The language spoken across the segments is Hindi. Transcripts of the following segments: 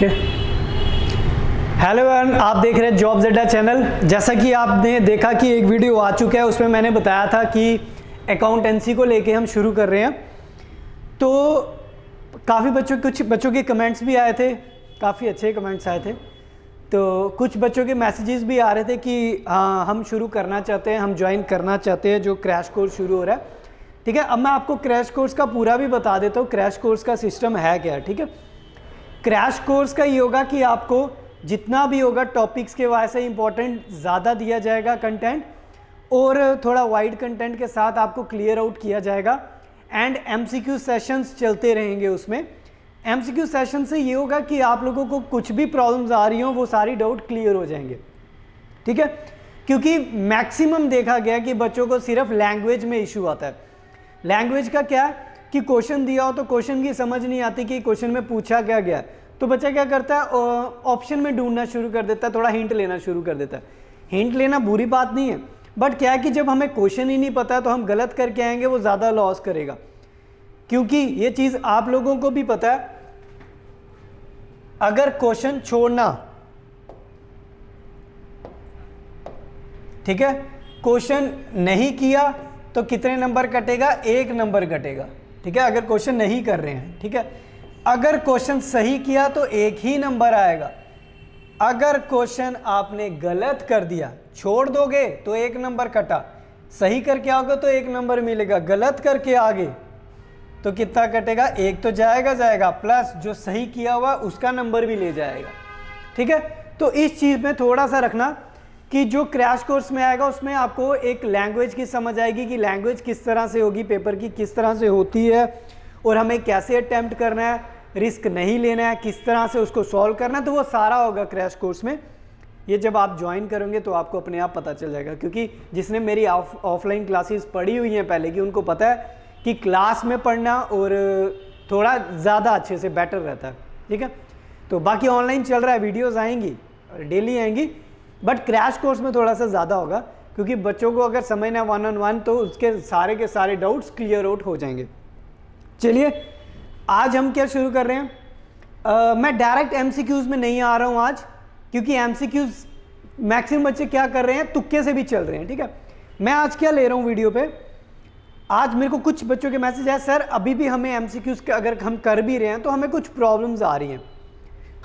हेलो एवरीवन, आप देख रहे हैं जॉब्स अड्डा चैनल। जैसा कि आपने देखा कि एक वीडियो आ चुका है, उसमें मैंने बताया था कि अकाउंटेंसी को लेके हम शुरू कर रहे हैं। तो काफ़ी कुछ बच्चों के कमेंट्स भी आए थे, काफ़ी अच्छे कमेंट्स आए थे। तो कुछ बच्चों के मैसेजेस भी आ रहे थे कि हाँ हम शुरू करना चाहते हैं, हम ज्वाइन करना चाहते हैं जो क्रैश कोर्स शुरू हो रहा है। ठीक है, अब मैं आपको क्रैश कोर्स का पूरा भी बता देता हूँ, क्रैश कोर्स का सिस्टम है क्या। ठीक है, क्रैश कोर्स का ये होगा कि आपको जितना भी होगा टॉपिक्स के वजह से इंपॉर्टेंट ज़्यादा दिया जाएगा कंटेंट, और थोड़ा वाइड कंटेंट के साथ आपको क्लियर आउट किया जाएगा। एंड एमसीक्यू सेशंस चलते रहेंगे। उसमें एमसीक्यू सेशन से ये होगा कि आप लोगों को कुछ भी प्रॉब्लम्स आ रही हो वो सारी डाउट क्लियर हो जाएंगे। ठीक है, क्योंकि मैक्सिमम देखा गया कि बच्चों को सिर्फ लैंग्वेज में इशू आता है। लैंग्वेज का क्या है कि क्वेश्चन दिया हो तो क्वेश्चन की समझ नहीं आती कि क्वेश्चन में पूछा क्या गया, तो बच्चा क्या करता है ऑप्शन में ढूंढना शुरू कर देता है, थोड़ा हिंट लेना शुरू कर देता है। हिंट लेना बुरी बात नहीं है, बट क्या है कि जब हमें क्वेश्चन ही नहीं पता है तो हम गलत करके आएंगे, वो ज़्यादा लॉस करेगा। क्योंकि ये चीज़ आप लोगों को भी पता है, अगर क्वेश्चन छोड़ना, ठीक है, क्वेश्चन नहीं किया तो कितने नंबर कटेगा? 1 नंबर कटेगा। ठीक है, अगर क्वेश्चन नहीं कर रहे हैं। ठीक है, अगर क्वेश्चन सही किया तो 1 ही नंबर आएगा। अगर क्वेश्चन आपने गलत कर दिया, छोड़ दोगे तो 1 नंबर कटा, सही करके आओगे तो 1 नंबर मिलेगा, गलत करके आगे तो कितना कटेगा? 1 तो जाएगा प्लस जो सही किया हुआ उसका नंबर भी ले जाएगा। ठीक है, तो इस चीज़ में थोड़ा सा रखना कि जो क्रैश कोर्स में आएगा उसमें आपको एक लैंग्वेज की समझ आएगी कि लैंग्वेज किस तरह से होगी, पेपर की किस तरह से होती है, और हमें कैसे अटेम्प्ट करना है, रिस्क नहीं लेना है, किस तरह से उसको सॉल्व करना है, तो वो सारा होगा क्रैश कोर्स में। ये जब आप ज्वाइन करोगे तो आपको अपने आप पता चल जाएगा, क्योंकि जिसने मेरी ऑफलाइन क्लासेस पढ़ी हुई हैं पहले की, उनको पता है कि क्लास में पढ़ना और थोड़ा ज़्यादा अच्छे से बेटर रहता है। ठीक है, तो बाकी ऑनलाइन चल रहा है, वीडियोज़ आएंगी, डेली आएंगी, बट क्रैश कोर्स में थोड़ा सा ज़्यादा होगा, क्योंकि बच्चों को अगर समझना 1-on-1 तो उसके सारे के सारे डाउट्स क्लियर आउट हो जाएंगे। चलिए आज हम क्या शुरू कर रहे हैं। मैं डायरेक्ट एमसीक्यूज़ में नहीं आ रहा हूँ आज, क्योंकि एमसीक्यूज़ मैक्सिमम बच्चे क्या कर रहे हैं, तुक्के से भी चल रहे हैं। ठीक है, मैं आज क्या ले रहा हूँ वीडियो पे, आज मेरे को कुछ बच्चों के मैसेज है, सर अभी भी हमें एमसीक्यूज़ अगर हम कर भी रहे हैं तो हमें कुछ प्रॉब्लम्स आ रही हैं,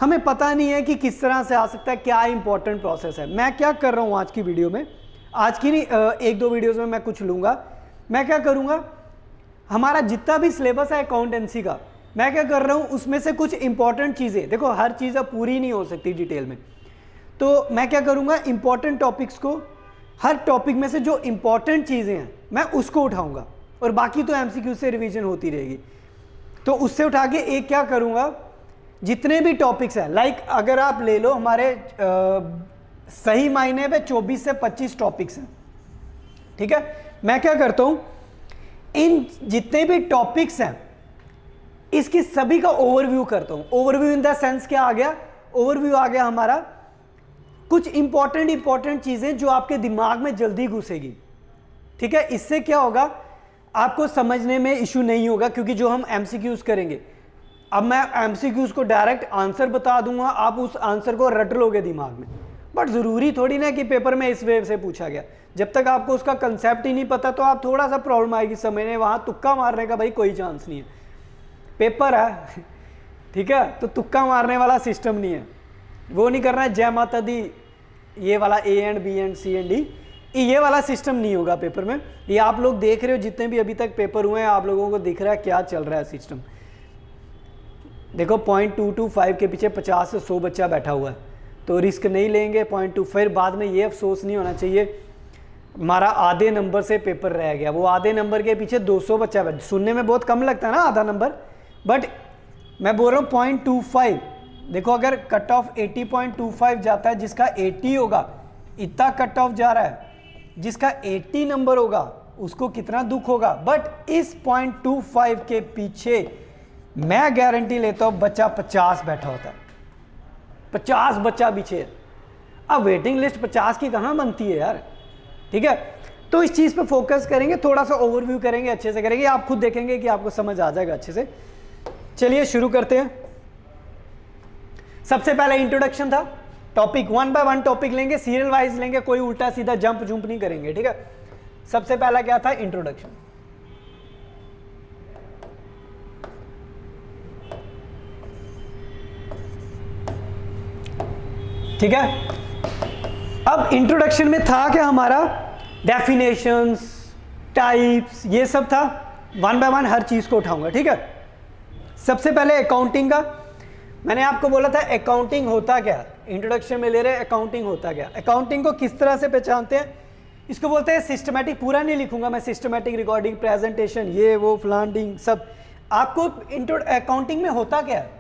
हमें पता नहीं है कि किस तरह से आ सकता है, क्या इंपॉर्टेंट प्रोसेस है। मैं क्या कर रहा हूँ आज की वीडियो में, आज की नहीं 1-2 वीडियोज़ में मैं कुछ लूँगा। मैं क्या करूँगा, हमारा जितना भी सिलेबस है अकाउंटेंसी का, मैं क्या कर रहा हूँ उसमें से कुछ इंपॉर्टेंट चीज़ें, देखो हर चीज़ अब पूरी नहीं हो सकती डिटेल में, तो मैं क्या करूँगा इंपॉर्टेंट टॉपिक्स को, हर टॉपिक में से जो इंपॉर्टेंट चीज़ें हैं मैं उसको उठाऊँगा, और बाकी तो एमसीक्यू से रिवीजन होती रहेगी। तो उससे उठा के एक क्या करूँगा, जितने भी टॉपिक्स हैं, लाइक अगर आप ले लो हमारे सही मायने पे 24 से 25 टॉपिक्स हैं। ठीक है, मैं क्या करता हूँ, इन जितने भी टॉपिक्स हैं इसकी सभी का ओवरव्यू करता हूँ। ओवरव्यू इन द सेंस क्या आ गया, ओवरव्यू आ गया हमारा कुछ इंपॉर्टेंट चीज़ें जो आपके दिमाग में जल्दी घुसेगी। ठीक है, इससे क्या होगा, आपको समझने में इशू नहीं होगा, क्योंकि जो हम एमसीक्यूज करेंगे, अब मैं एमसीक्यूज को डायरेक्ट आंसर बता दूंगा, आप उस आंसर को रट लोगे दिमाग में, बट ज़रूरी थोड़ी ना कि पेपर में इस वे से पूछा गया। जब तक आपको उसका कंसेप्ट ही नहीं पता तो आप थोड़ा सा प्रॉब्लम आएगी समझने, वहाँ तुक्का मारने का भाई कोई चांस नहीं है, पेपर है। ठीक है, तो तुक्का मारने वाला सिस्टम नहीं है, वो नहीं करना है जय माता दी, ये वाला A and B and C and D, ये वाला सिस्टम नहीं होगा पेपर में। ये आप लोग देख रहे हो, जितने भी अभी तक पेपर हुए हैं आप लोगों को दिख रहा है क्या चल रहा है सिस्टम। देखो 0.225 के पीछे 50 से 100 बच्चा बैठा हुआ है, तो रिस्क नहीं लेंगे 0.2, फिर बाद में ये अफसोस नहीं होना चाहिए हमारा आधे नंबर से पेपर रह गया, वो आधे नंबर के पीछे 200 बच्चा बैठा। सुनने में बहुत कम लगता है ना आधा नंबर, बट मैं बोल रहा हूँ 0.25। देखो अगर कट ऑफ 80.25 जाता है, जिसका 80 होगा, इतना कट ऑफ जा रहा है, जिसका 80 नंबर होगा उसको कितना दुख होगा। बट इस 0.25 के पीछे मैं गारंटी लेता हूं बच्चा 50 बैठा होता है, 50 बच्चा पीछे। अब वेटिंग लिस्ट 50 की कहां बनती है यार। ठीक है, तो इस चीज पे फोकस करेंगे, थोड़ा सा ओवरव्यू करेंगे, अच्छे से करेंगे, आप खुद देखेंगे कि आपको समझ आ जाएगा अच्छे से। चलिए शुरू करते हैं। सबसे पहले इंट्रोडक्शन था, टॉपिक 1 बाय 1 टॉपिक लेंगे, सीरियल वाइज लेंगे, कोई उल्टा सीधा जंप जुंप नहीं करेंगे, ठीक है। सबसे पहला क्या था, इंट्रोडक्शन। ठीक है, अब इंट्रोडक्शन में था क्या हमारा, डेफिनेशंस, टाइप्स, ये सब था। 1 बाय 1 हर चीज को उठाऊंगा, ठीक है। सबसे पहले अकाउंटिंग का, मैंने आपको बोला था अकाउंटिंग होता क्या, इंट्रोडक्शन में ले रहे अकाउंटिंग होता क्या। अकाउंटिंग को किस तरह से पहचानते हैं, इसको बोलते हैं सिस्टमैटिक। पूरा नहीं लिखूंगा मैं, सिस्टमैटिक रिकॉर्डिंग, प्रेजेंटेशन, ये वो फ्लांडिंग सब। आपको अकाउंटिंग में होता क्या है,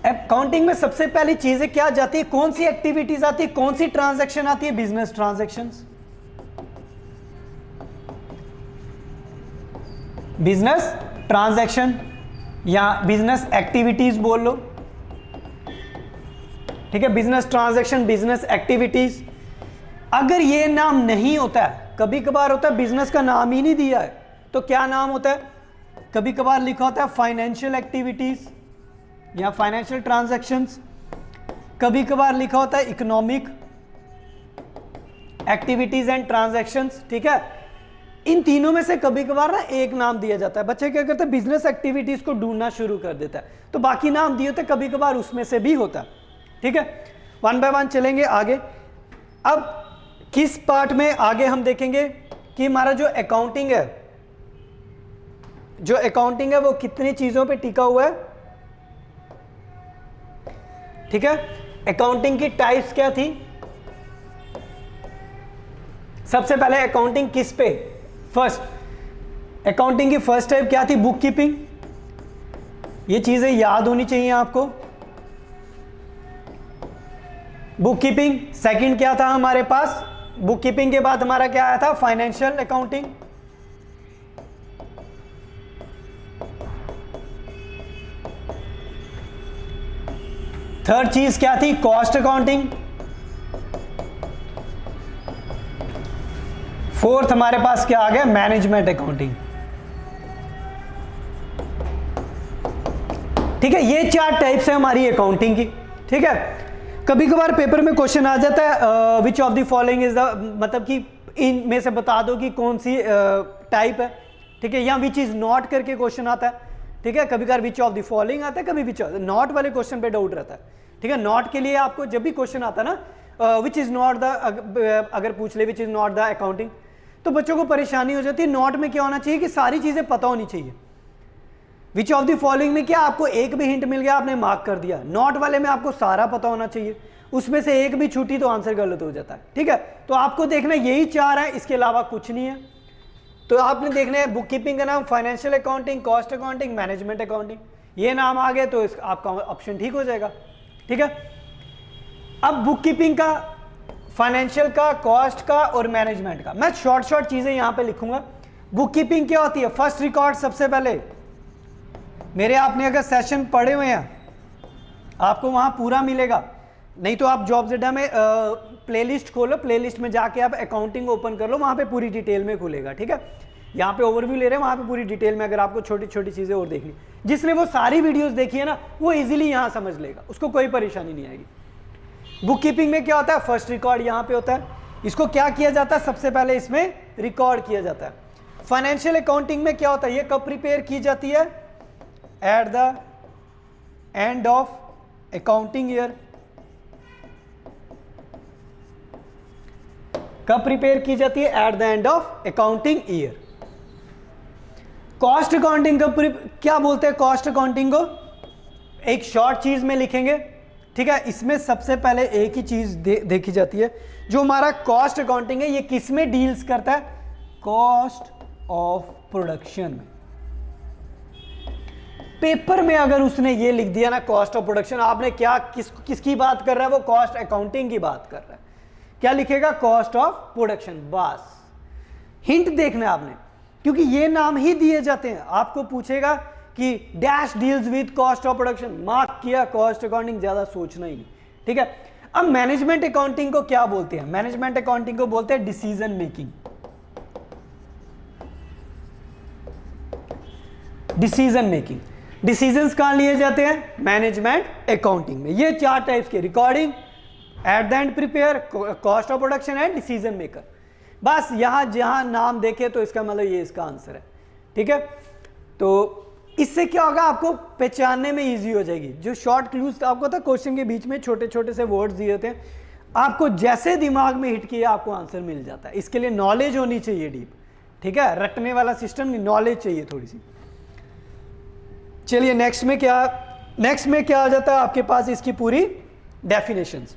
अकाउंटिंग में सबसे पहली चीजें क्या जाती है, कौन सी एक्टिविटीज आती है, कौन सी ट्रांजैक्शन आती है, बिजनेस ट्रांजैक्शंस, बिजनेस ट्रांजैक्शन या बिजनेस एक्टिविटीज बोल लो, ठीक है। Business transaction, business activities. अगर ये नाम नहीं होता है, कभी कभार होता है बिजनेस का नाम ही नहीं दिया है, तो क्या नाम होता है, कभी कभार लिखा होता है फाइनेंशियल एक्टिविटीज या फाइनेंशियल ट्रांजैक्शंस, कभी कभार लिखा होता है इकोनॉमिक एक्टिविटीज एंड ट्रांजैक्शंस, ठीक है। इन तीनों में से कभी कभार ना एक नाम दिया जाता है। बच्चे क्या करते हैं, बिजनेस एक्टिविटीज को ढूंढना शुरू कर देता है, तो बाकी नाम दिए होते, कभी कभार उसमें से भी होता है, ठीक है। 1 बाय 1 चलेंगे आगे। अब किस पार्ट में आगे हम देखेंगे कि हमारा जो अकाउंटिंग है, जो अकाउंटिंग है वो कितनी चीजों पे टिका हुआ है, ठीक है। अकाउंटिंग की टाइप्स क्या थी, सबसे पहले अकाउंटिंग किस पे, फर्स्ट अकाउंटिंग की फर्स्ट टाइप क्या थी, बुक कीपिंग। ये चीजें याद होनी चाहिए आपको, बुक कीपिंग। सेकंड क्या था हमारे पास, बुक कीपिंग के बाद हमारा क्या आया था, फाइनेंशियल अकाउंटिंग। थर्ड चीज क्या थी, कॉस्ट अकाउंटिंग। फोर्थ हमारे पास क्या आ गया, मैनेजमेंट अकाउंटिंग, ठीक है। ये 4 टाइप्स है हमारी अकाउंटिंग की, ठीक है। कभी कभार पेपर में क्वेश्चन आ जाता है which of the following is the, मतलब कि इनमें से बता दो कि कौन सी टाइप है, ठीक है, या विच इज नॉट करके क्वेश्चन आता है, ठीक है। कभी कभार विच ऑफ द फॉलोइंग आता है, कभी विच नॉट वाले क्वेश्चन पे डाउट रहता है, ठीक है। नॉट के लिए आपको जब भी क्वेश्चन आता है ना, विच इज नॉट द, अगर पूछ ले which is not the accounting, तो बच्चों को परेशानी हो जाती है। नॉट में क्या होना चाहिए कि सारी चीजें पता होनी चाहिए। विच ऑफ द फॉलोइंग में क्या आपको एक भी हिंट मिल गया, आपने मार्क कर दिया। नॉट वाले में आपको सारा पता होना चाहिए, उसमें से एक भी छूटी तो आंसर गलत हो जाता है, ठीक है। तो आपको देखना यही 4 है, इसके अलावा कुछ नहीं है। तो आपने देखना है बुक कीपिंग का नाम financial accounting, cost accounting, management accounting, ये नाम आ गए तो आपका ऑप्शन ठीक हो जाएगा, ठीक है। अब बुक कीपिंग का, फाइनेंशियल का, कॉस्ट का और मैनेजमेंट का मैं शॉर्ट चीजें यहां पे लिखूंगा। बुक कीपिंग क्या होती है, फर्स्ट रिकॉर्ड, सबसे पहले मेरे आपने अगर सेशन पढ़े हुए हैं आपको वहां पूरा मिलेगा, नहीं तो आप जॉब्स में प्लेलिस्ट खोलो, प्लेलिस्ट में जाके आप अकाउंटिंग ओपन कर लो, वहां पे पूरी डिटेल में खुलेगा, ठीक है। यहाँ पे ओवरव्यू ले रहे हैं, वहां पे पूरी डिटेल में अगर आपको छोटी छोटी चीजें और देखनी, जिसने वो सारी वीडियोस देखी है ना, वो इजीली यहाँ समझ लेगा, उसको कोई परेशानी नहीं आएगी। बुक कीपिंग में क्या होता है, फर्स्ट रिकॉर्ड यहाँ पे होता है, इसको क्या किया जाता है, सबसे पहले इसमें रिकॉर्ड किया जाता है। फाइनेंशियल अकाउंटिंग में क्या होता है, ये कब प्रिपेयर की जाती है, at the end of accounting year. कब प्रिपेयर की जाती है, at the end of accounting year. Cost accounting कब, क्या बोलते हैं कॉस्ट अकाउंटिंग को, एक शॉर्ट चीज में लिखेंगे, ठीक है। इसमें सबसे पहले एक ही चीज देखी जाती है, जो हमारा कॉस्ट अकाउंटिंग है ये किस में डील्स करता है, कॉस्ट ऑफ प्रोडक्शन में। पेपर में अगर उसने ये लिख दिया ना कॉस्ट ऑफ प्रोडक्शन, आपने क्या किसकी बात कर रहा है, वो कॉस्ट अकाउंटिंग की बात कर रहा है, क्या लिखेगा, कॉस्ट ऑफ प्रोडक्शन। बस हिंट देखना है आपने, क्योंकि ये नाम ही दिए जाते हैं। आपको पूछेगा कि dash deals with cost of production, mark किया, कॉस्ट अकाउंटिंग, ज्यादा सोचना ही नहीं, ठीक है। अब मैनेजमेंट अकाउंटिंग को क्या बोलते हैं, मैनेजमेंट अकाउंटिंग को बोलते हैं decision making. Decision making decisions कहाँ लिए जाते हैं? मैनेजमेंट अकाउंटिंग में। ये 4 टाइप्स के, recording, at the end prepare, cost of production and decision maker. बस यहाँ जहाँ नाम देखे तो इसका मतलब ये इसका आंसर है, ठीक है। तो इससे क्या होगा, आपको पहचानने में इजी हो जाएगी। जो शॉर्ट क्लूज आपको था क्वेश्चन के बीच में छोटे छोटे से वर्ड्स दिए होते हैं, आपको जैसे दिमाग में हिट किया आपको आंसर मिल जाता है। इसके लिए नॉलेज होनी चाहिए डीप, ठीक है, रटने वाला सिस्टम नहीं, नॉलेज चाहिए थोड़ी सी। चलिए नेक्स्ट में क्या आ जाता है आपके पास, इसकी पूरी डेफिनेशंस।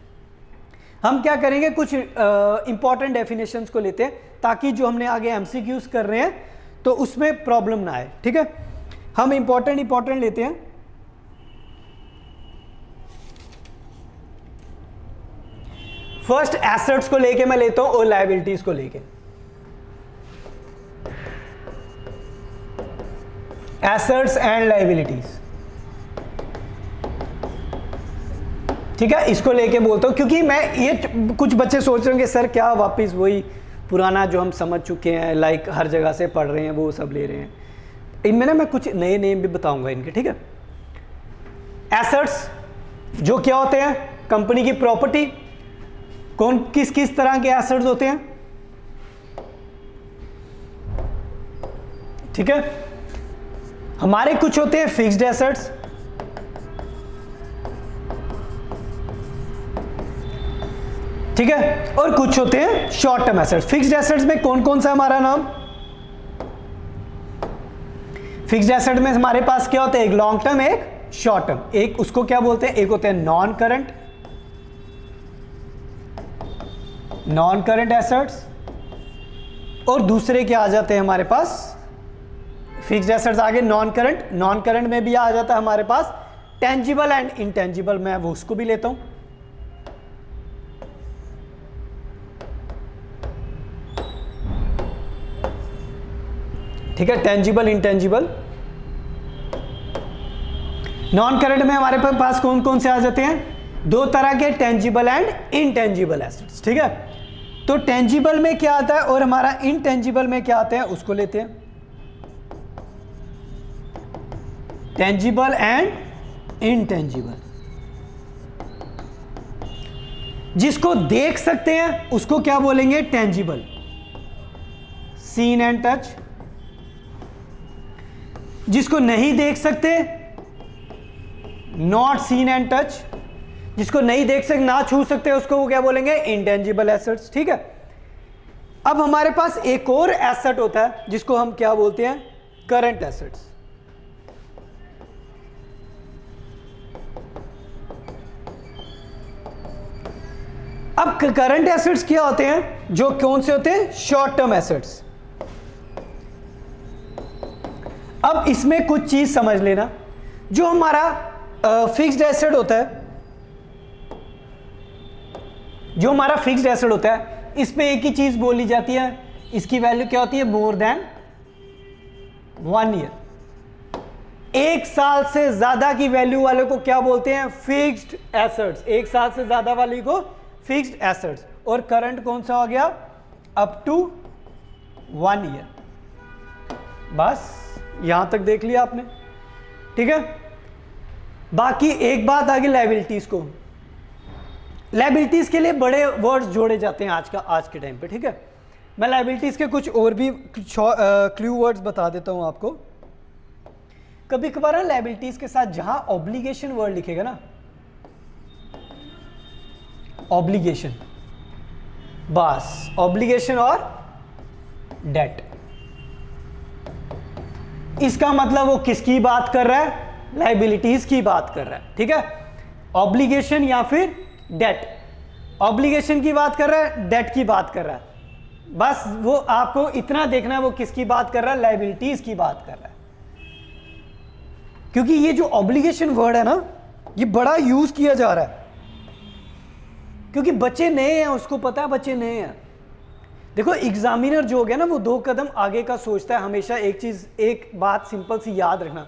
हम क्या करेंगे, कुछ इंपॉर्टेंट डेफिनेशंस को लेते हैं ताकि जो हमने आगे एमसीक्यूज कर रहे हैं तो उसमें प्रॉब्लम ना आए, ठीक है। हम इंपॉर्टेंट लेते हैं। फर्स्ट एसेट्स को लेके मैं लेता हूं और लायबिलिटीज को लेके। एसेट्स एंड लायबिलिटीज, ठीक है, इसको लेके बोलता हूं क्योंकि मैं ये कुछ बच्चे सोच रहे होंगे सर क्या वापस वही पुराना जो हम समझ चुके हैं, लाइक हर जगह से पढ़ रहे हैं वो सब ले रहे हैं। इनमें ना मैं कुछ नए नेम भी बताऊंगा इनके, ठीक है। एसेट्स जो क्या होते हैं, कंपनी की प्रॉपर्टी। कौन किस किस तरह के एसेट्स होते हैं, ठीक है। हमारे कुछ होते हैं फिक्स्ड एसेट्स, ठीक है, और कुछ होते हैं short term assets. Fixed assets में कौन कौन सा हमारा नाम, फिक्स्ड एसेट में हमारे पास क्या होता है, एक लॉन्ग टर्म एक शॉर्ट टर्म। एक उसको क्या बोलते हैं, एक होते हैं नॉन करंट एसेट्स, और दूसरे क्या आ जाते हैं हमारे पास, फिक्स्ड एसेट्स आगे नॉन करंट में भी आ जाता है हमारे पास टेंजिबल एंड इनटेंजिबल। मैं वो उसको भी लेता हूं, ठीक है, टेंजिबल इंटेंजिबल। नॉन करंट में हमारे पास कौन कौन से आ जाते हैं, 2 तरह के, टेंजिबल एंड इनटेंजिबल एसेट्स, ठीक है। तो टेंजिबल में क्या आता है और हमारा इनटेंजिबल में क्या आता है उसको लेते हैं। टेंजिबल एंड इनटेंजिबल, जिसको देख सकते हैं उसको क्या बोलेंगे, टेंजिबल, सीन एंड टच। जिसको नहीं देख सकते, नॉट सीन एंड टच। जिसको नहीं देख सकते, ना छू सकते, उसको वो क्या बोलेंगे, इंटेंजिबल एसेट्स, ठीक है। अब हमारे पास एक और एसेट होता है जिसको हम क्या बोलते हैं, करंट एसेट्स। अब करंट एसेट्स क्या होते हैं, जो कौन से होते हैं, शॉर्ट टर्म एसेट्स। अब इसमें कुछ चीज समझ लेना, जो हमारा फिक्स्ड एसेट होता है, जो हमारा फिक्स्ड एसेट होता है, इस पे एक ही चीज बोली जाती है, इसकी वैल्यू क्या होती है, मोर देन 1 ईयर। 1 साल से ज्यादा की वैल्यू वाले को क्या बोलते हैं, फिक्स्ड एसेट्स। 1 साल से ज्यादा वाली को फिक्स्ड एसेट्स। और करंट कौन सा हो गया, अप टू 1 ईयर। बस यहां तक देख लिया आपने, ठीक है। बाकी एक बात आगे लायबिलिटीज को, लायबिलिटीज के लिए बड़े वर्ड्स जोड़े जाते हैं आज के टाइम पे, ठीक है। मैं लायबिलिटीज के कुछ और भी क्लू वर्ड्स बता देता हूं आपको। कभी कभार लायबिलिटीज के साथ जहां ऑब्लिगेशन वर्ड लिखेगा ना, ऑब्लिगेशन, बस ऑब्लिगेशन और डेट, इसका मतलब वो किसकी बात कर रहा है, लायबिलिटीज की बात कर रहा है, ठीक है। ऑब्लिगेशन या फिर डेट, ऑब्लिगेशन की बात कर रहा है, डेट की बात कर रहा है। बस वो आपको इतना देखना है वो किसकी बात कर रहा है, लायबिलिटीज की बात कर रहा है। क्योंकि ये जो ऑब्लिगेशन वर्ड है ना, ये बड़ा यूज किया जा रहा है, क्योंकि बच्चे नए हैं, उसको पता है बच्चे नए हैं। देखो एग्जामिनर जो हो गया ना, वो 2 कदम आगे का सोचता है हमेशा। एक बात सिंपल सी याद रखना,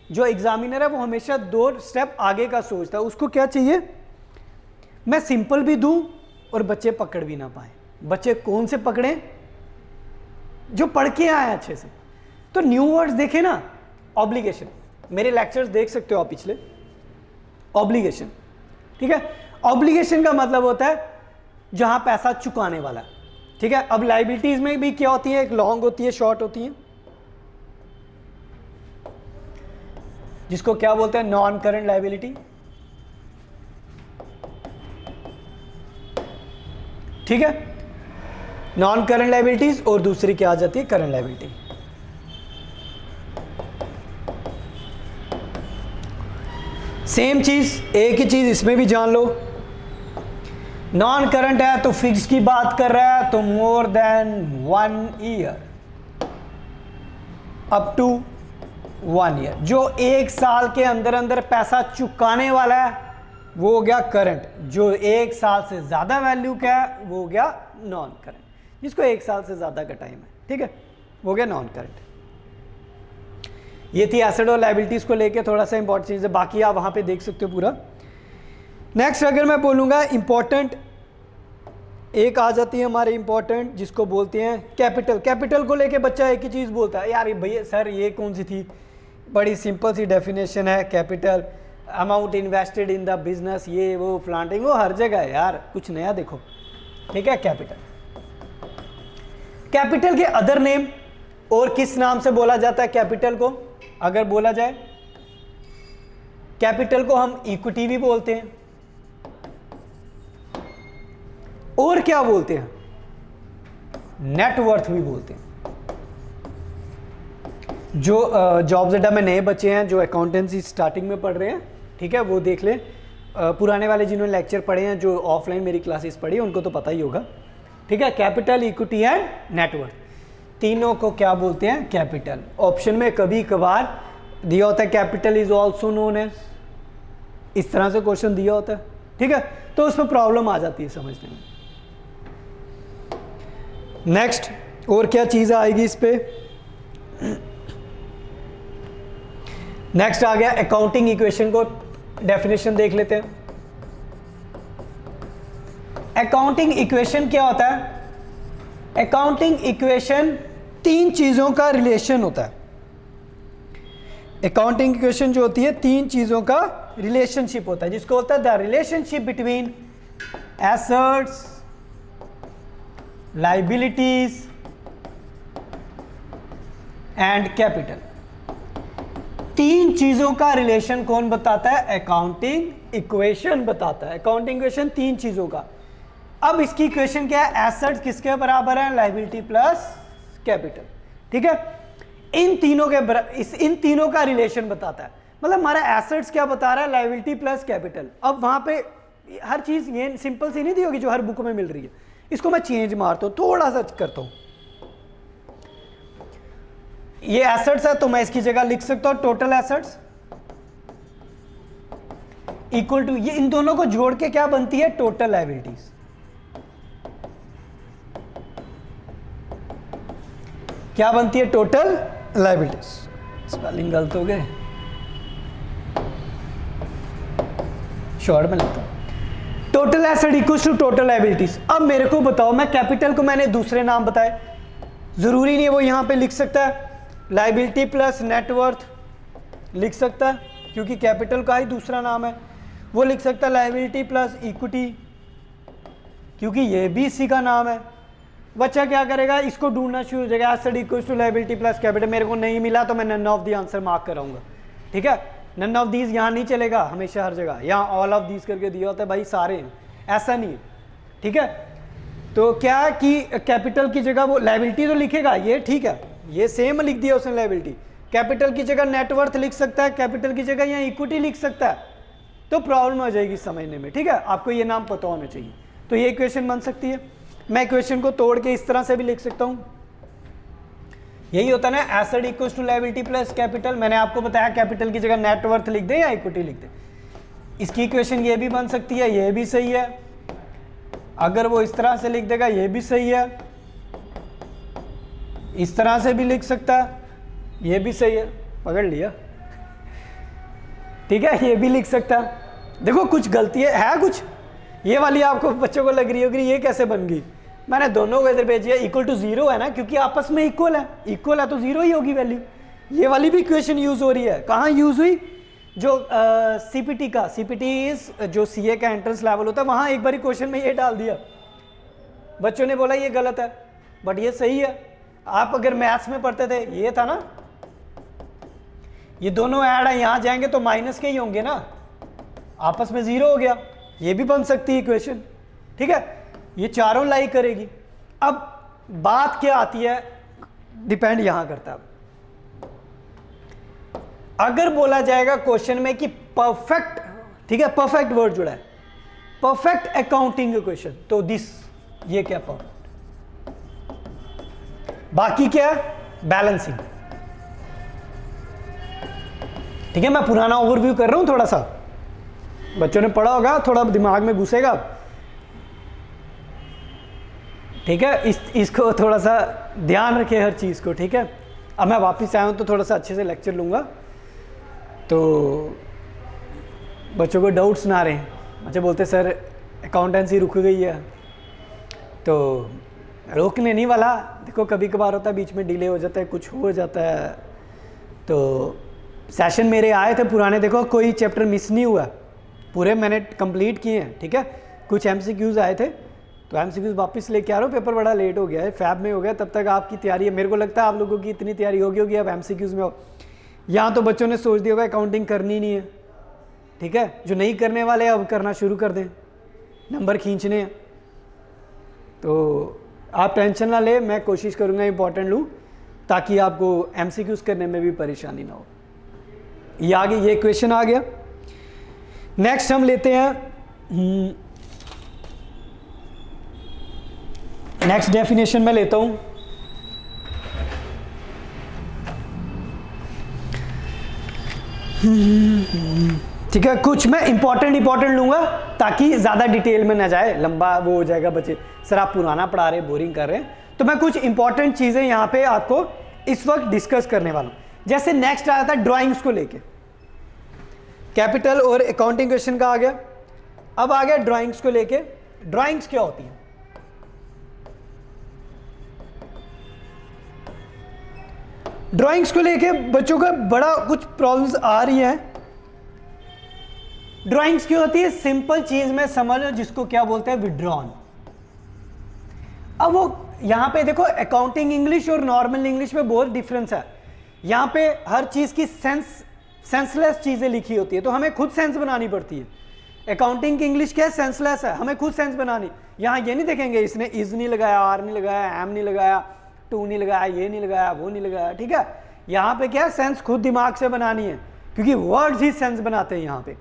जो एग्जामिनर है वो हमेशा 2 स्टेप आगे का सोचता है। उसको क्या चाहिए, मैं सिंपल भी दूं और बच्चे पकड़ भी ना पाए। बच्चे कौन से पकड़े, जो पढ़ के आए अच्छे से। तो न्यू वर्ड्स देखे ना, ऑब्लिगेशन, मेरे लेक्चर्स देख सकते हो आप पिछले। ऑब्लिगेशन, ठीक है, ऑब्लिगेशन का मतलब होता है जहां पैसा चुकाने वाला है, ठीक है। अब लाइबिलिटीज में भी क्या होती है, एक लॉन्ग होती है, शॉर्ट होती है, जिसको क्या बोलते हैं, नॉन करंट लाइबिलिटी, ठीक है, नॉन करंट लाइबिलिटीज, और दूसरी क्या आ जाती है, करंट लाइबिलिटी। सेम चीज, एक ही चीज इसमें भी जान लो। नॉन करंट है तो फिक्स की बात कर रहा है, तो more than 1 year, up to 1 year, जो 1 साल के अंदर अंदर पैसा चुकाने वाला है वो हो गया करंट। जो 1 साल से ज्यादा वैल्यू का है वो हो गया नॉन करंट, जिसको 1 साल से ज्यादा का टाइम है, ठीक है, वो हो गया नॉन करंट। ये थी एसेट और लायबिलिटीज को लेके थोड़ा सा इंपॉर्टेंट चीज है, बाकी आप वहां पे देख सकते हो पूरा। नेक्स्ट अगर मैं बोलूंगा इंपॉर्टेंट, एक आ जाती है हमारे इंपॉर्टेंट, जिसको बोलते हैं कैपिटल। कैपिटल को लेके बच्चा एक ही चीज बोलता है, यार भैया सर ये कौन सी थी, बड़ी सिंपल सी डेफिनेशन है, capital amount invested in the business, ये वो प्लांटिंग, वो हर जगह है यार, कुछ नया देखो, ठीक है। कैपिटल, कैपिटल के अदर नेम, और किस नाम से बोला जाता है कैपिटल को, अगर बोला जाए कैपिटल को हम इक्विटी भी बोलते हैं, और क्या बोलते हैं, नेटवर्थ भी बोलते हैं। जो जॉब्स अड्डा में नए बच्चे हैं, जो अकाउंटेंसी स्टार्टिंग में पढ़ रहे हैं, ठीक है, वो देख लें। पुराने वाले जिन्होंने लेक्चर पढ़े हैं, जो ऑफलाइन मेरी क्लासेस पढ़ी, उनको तो पता ही होगा, ठीक है। कैपिटल, इक्विटी एंड नेटवर्थ, तीनों को क्या बोलते हैं, कैपिटल। ऑप्शन में कभी कभार दिया होता है capital is also known as, इस तरह से क्वेश्चन दिया होता है, ठीक है, तो उसमें प्रॉब्लम आ जाती है समझने में। नेक्स्ट और क्या चीज आएगी इस पे, नेक्स्ट आ गया अकाउंटिंग इक्वेशन को डेफिनेशन देख लेते हैं। अकाउंटिंग इक्वेशन क्या होता है, अकाउंटिंग इक्वेशन 3 चीजों का रिलेशन होता है। अकाउंटिंग इक्वेशन जो होती है 3 चीजों का रिलेशनशिप होता है, जिसको होता है the relationship between assets, liabilities and capital. 3 चीजों का रिलेशन कौन बताता है, अकाउंटिंग इक्वेशन बताता है। अकाउंटिंग इक्वेशन 3 चीजों का। अब इसकी इक्वेशन क्या है, एसेट्स किसके बराबर है, लाइबिलिटी प्लस कैपिटल, ठीक है। इन तीनों का रिलेशन बताता है, मतलब हमारा एसेट्स क्या बता रहा है, लाइबिलिटी प्लस कैपिटल। अब वहां पे हर चीज ये सिंपल सी नहीं दी होगी जो हर बुक में मिल रही है, इसको मैं चेंज मारता हूं, थोड़ा सा करता हूं। ये एसेट्स है तो मैं इसकी जगह लिख सकता हूं टोटल एसेट्स इक्वल टू, ये इन दोनों को जोड़ के क्या बनती है, टोटल लायबिलिटीज। क्या बनती है, टोटल लायबिलिटीज। स्पेलिंग गलत हो गए, शॉर्ट में लिखता हूं, total asset equal to total liabilities. अब मेरे को बताओ, मैं कैपिटल को मैंने दूसरे नाम बताए, जरूरी नहीं है वो यहां पे लिख सकता है लायबिलिटी प्लस नेटवर्थ लिख सकता है, क्योंकि कैपिटल का ही दूसरा नाम है। वो लिख सकता है लायबिलिटी प्लस इक्विटी, क्योंकि ये भी इसी का नाम है। बच्चा क्या करेगा, इसको ढूंढना शुरू हो जाएगा, asset equals to liability plus capital. मेरे को नहीं मिला तो मैं none of the answer mark कराऊंगा, ठीक है। नन ऑफ दीज यहाँ नहीं चलेगा हमेशा हर जगह, यहाँ ऑल ऑफ दीज करके दिया होता है, भाई सारे हैं, ऐसा नहीं है, ठीक है। तो क्या कि कैपिटल की जगह वो लायबिलिटी तो लिखेगा, ये ठीक है, ये सेम लिख दिया उसने लायबिलिटी। कैपिटल की जगह नेटवर्थ लिख सकता है, कैपिटल की जगह यहाँ इक्विटी लिख सकता है, तो प्रॉब्लम हो जाएगी समझने में, ठीक है। आपको ये नाम पता होना चाहिए। तो ये इक्वेशन बन सकती है। मैं इक्वेशन को तोड़ के इस तरह से भी लिख सकता हूं, यही होता है ना, asset equals to liability plus capital. मैंने आपको बताया कैपिटल की जगह नेटवर्थ लिख दे या इक्विटी लिख दे। इसकी इक्वेशन ये भी बन सकती है, ये भी सही है। अगर वो इस तरह से लिख देगा ये भी सही है, इस तरह से भी लिख सकता है, ये भी सही है, पकड़ लिया, ठीक है। ये भी लिख सकता है। देखो कुछ गलती है कुछ, ये वाली आपको बच्चों को लग रही होगी ये कैसे बन गई, मैंने दोनों को इधर भेज दिया। इक्वल टू 0 है ना, क्योंकि आपस में इक्वल है तो 0 ही होगी वैल्यू, ये वाली भी इक्वेशन यूज हो रही है, कहाँ यूज हुई, जो सीपीटी का, सीपीटी इज जो सीए का एंट्रेंस लेवल होता है, वहां एक बार क्वेश्चन में ये डाल दिया, बच्चों ने बोला ये गलत है बट ये सही है। आप अगर मैथ्स में पढ़ते थे ये था ना, ये दोनों ऐड है, यहां जाएंगे तो माइनस के ही होंगे ना, आपस में जीरो हो गया, ये भी बन सकती है इक्वेशन, ठीक है, ये चारों लाई करेगी। अब बात क्या आती है, डिपेंड यहां करता है। अगर बोला जाएगा क्वेश्चन में कि परफेक्ट, ठीक है, परफेक्ट वर्ड जुड़ा है, परफेक्ट अकाउंटिंग इक्वेशन, तो दिस, ये क्या परफेक्ट, बाकी क्या है बैलेंसिंग, ठीक है। मैं पुराना ओवरव्यू कर रहा हूं, थोड़ा सा बच्चों ने पढ़ा होगा, थोड़ा दिमाग में घुसेगा, ठीक है। इसको थोड़ा सा ध्यान रखे हर चीज को, ठीक है। अब मैं वापस आया हूं तो थोड़ा सा अच्छे से लेक्चर लूंगा, तो बच्चों को डाउट्स ना रहे। बच्चे बोलते सर अकाउंटेंसी रुक गई है, तो रोकने नहीं वाला, देखो कभी कभार होता है बीच में डिले हो जाता है, कुछ हो जाता है। तो सेशन मेरे आए थे पुराने, देखो कोई चैप्टर मिस नहीं हुआ, पूरे मैंने कंप्लीट किए हैं, ठीक है। कुछ एमसीक्यूज आए थे तो एमसीक्यूज वापस लेके आ रहा हूँ, पेपर बड़ा लेट हो गया है, फैब में हो गया, तब तक आपकी तैयारी है, मेरे को लगता है आप लोगों की इतनी तैयारी होगी अब एमसीक्यूज में हो। यहाँ तो बच्चों ने सोच दिया होगा अकाउंटिंग करनी नहीं है, ठीक है, जो नहीं करने वाले अब करना शुरू कर दें, नंबर खींचने हैं। तो आप टेंशन ना ले, मैं कोशिश करूँगा इंपॉर्टेंट लूँ ताकि आपको एमसीक्यूज करने में भी परेशानी ना हो। ये आगे, ये क्वेश्चन आ गया। नेक्स्ट हम लेते हैं, नेक्स्ट डेफिनेशन में लेता हूं, ठीक है। कुछ मैं इंपॉर्टेंट लूंगा ताकि ज्यादा डिटेल में ना जाए, लंबा वो हो जाएगा, बच्चे सर आप पुराना पढ़ा रहे, बोरिंग कर रहे हैं, तो मैं कुछ इंपॉर्टेंट चीजें यहां पे आपको इस वक्त डिस्कस करने वाला हूं। जैसे नेक्स्ट आया था ड्राइंग्स को लेके, कैपिटल और अकाउंटिंग क्वेश्चन का आ गया, अब आ गया ड्राइंग्स को लेके। ड्राइंग्स क्या होती है, ड्राइंग्स को लेके बच्चों का बड़ा कुछ प्रॉब्लम्स आ रही हैं। ड्राइंग्स क्यों होती है, सिंपल चीज में समझ लो, जिसको क्या बोलते हैं विड्रॉन। अब वो यहां पे देखो अकाउंटिंग इंग्लिश और नॉर्मल इंग्लिश में बहुत डिफरेंस है। यहां पे हर चीज की सेंसलेस चीजें लिखी होती है, तो हमें खुद सेंस बनानी पड़ती है। अकाउंटिंग की इंग्लिश क्या है, सेंसलेस है, हमें खुद सेंस बनानी। यहां ये नहीं देखेंगे इसने इज नहीं लगाया, आर नहीं लगाया, एम नहीं लगाया, टू नहीं लगाया, ये नहीं लगाया, वो नहीं लगाया, ठीक है। यहां पे क्या है, सेंस खुद दिमाग से बनानी है, क्योंकि वर्ड्स ही सेंस बनाते हैं यहां पे।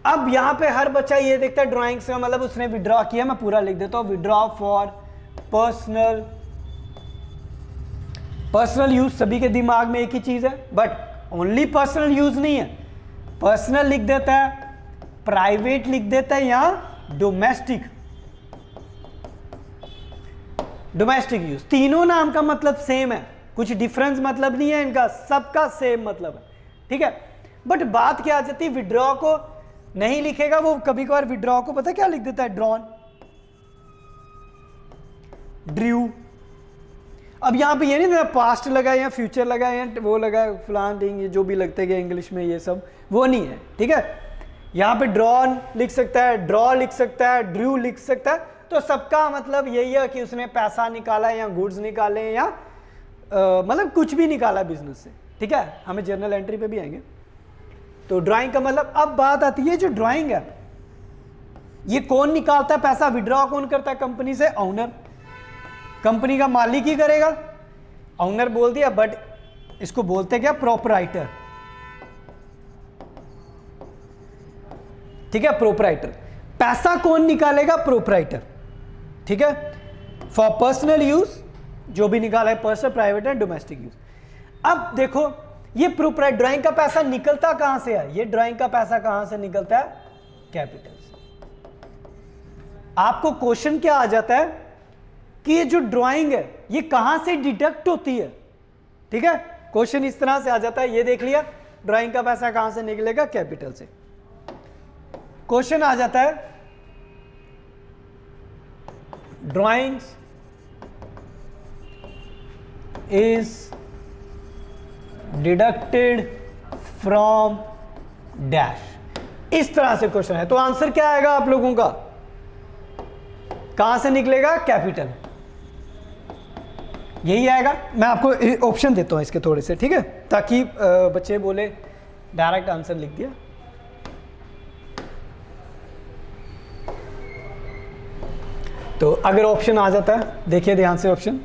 अब यहां पे हर बच्चा ये देखता है ड्राइंग्स का मतलब उसने विड्रॉ किया, मैं पूरा लिख देता हूं, विड्रॉ फॉर पर्सनल यूज, सभी के दिमाग में एक ही चीज है, बट ओनली पर्सनल यूज नहीं है, पर्सनल लिख देता है, प्राइवेट लिख देता है, यहां डोमेस्टिक यूज, तीनों नाम का मतलब सेम है, कुछ डिफरेंस मतलब नहीं है इनका, सबका सेम मतलब है, ठीक है। बट बात क्या आ जाती है, विड्रॉ को नहीं लिखेगा वो, कभी कभार विड्रॉ को पता क्या लिख देता है, ड्रॉन, ड्रू। अब यहां पे ये नहीं पास्ट लगाए या फ्यूचर लगाए या वो लगाए फलान टिंग, ये जो भी लगते हैं इंग्लिश में, ये सब वो नहीं है, ठीक है। यहां पे ड्रॉन लिख सकता है, ड्रॉ लिख सकता है, ड्रू लिख सकता है, तो सबका मतलब यही है कि उसने पैसा निकाला या गुड्स निकाले या मतलब कुछ भी निकाला बिजनेस से, ठीक है। हमें जर्नल एंट्री पे भी आएंगे। तो ड्राइंग का मतलब, अब बात आती है जो ड्राइंग है ये कौन निकालता है पैसा, विड्रॉ कौन करता है कंपनी से, ऑनर, कंपनी का मालिक ही करेगा, ऑनर बोल दिया, बट इसको बोलते क्या, प्रोपराइटर, ठीक है, प्रोपराइटर। पैसा कौन निकालेगा, प्रोपराइटर, ठीक है। फॉर पर्सनल यूज, जो भी निकाला है personal, private and domestic use. अब देखो ये प्रोपराइटर, ड्राइंग का पैसा निकलता कहां से है, ये ड्राइंग का पैसा कहां से निकलता है, कैपिटल से। आपको क्वेश्चन क्या आ जाता है कि ये जो ड्राइंग है ये कहां से डिडक्ट होती है, ठीक है। क्वेश्चन इस तरह से आ जाता है, ये देख लिया ड्राइंग का पैसा कहां से निकलेगा, कैपिटल से। क्वेश्चन आ जाता है drawings is deducted from dash. इस तरह से क्वेश्चन है, तो आंसर क्या आएगा आप लोगों का, कहां से निकलेगा, कैपिटल, यही आएगा। मैं आपको ऑप्शन देता हूं इसके थोड़े से, ठीक है, ताकि बच्चे बोले डायरेक्ट आंसर लिख दिया। तो अगर ऑप्शन आ जाता है, देखिए ध्यान से ऑप्शन,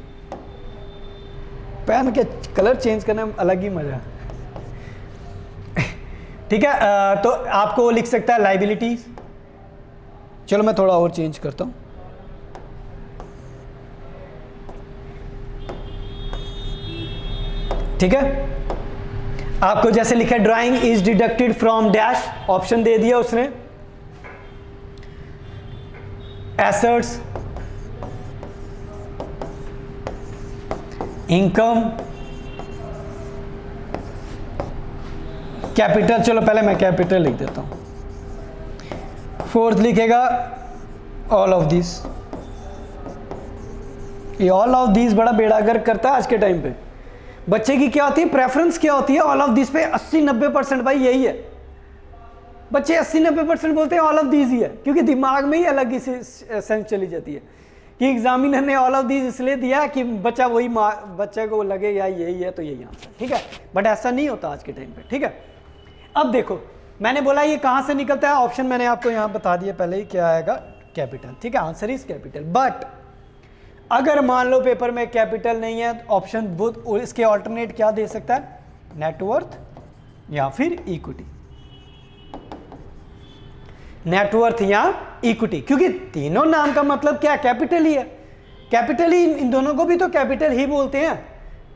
पेन के कलर चेंज करने में अलग ही मजा है। ठीक है, तो आपको वो लिख सकता है लाइबिलिटीज। चलो मैं थोड़ा और चेंज करता हूं, ठीक है। आपको जैसे लिखा है drawing is deducted from dash, option दे दिया उसने, एसेट्स, इनकम, कैपिटल। चलो पहले मैं कैपिटल लिख देता हूं। फोर्थ लिखेगा ऑल ऑफ दिस। ये ऑल ऑफ दिस बड़ा बेड़ागर्क करता है आज के टाइम पे। बच्चे की क्या होती है प्रेफरेंस, क्या होती है, ऑल ऑफ दिस पे 80-90% भाई यही है। बच्चे 80-90% बोलते हैं ऑल ऑफ दिस ही है, क्योंकि दिमाग में ही अलग ही सेंस चली जाती है कि एग्जामिनर ने ऑल ऑफ दिस इसलिए दिया कि बच्चा वही बच्चे को लगे यार यही है तो यही आंसर, ठीक है। बट ऐसा नहीं होता आज के टाइम पे, ठीक है। अब देखो मैंने बोला ये कहां से निकलता है, ऑप्शन मैंने आपको यहां बता दिया पहले ही, क्या आएगा, कैपिटल, ठीक है, आंसर इज कैपिटल। बट अगर मान लो पेपर में कैपिटल नहीं है, ऑप्शन बहुत, इसके ऑल्टरनेट क्या दे सकता है, नेटवर्थ या फिर इक्विटी, नेटवर्थ या इक्विटी, क्योंकि तीनों नाम का मतलब क्या, कैपिटल ही है। कैपिटल ही, इन दोनों को भी तो कैपिटल ही बोलते हैं,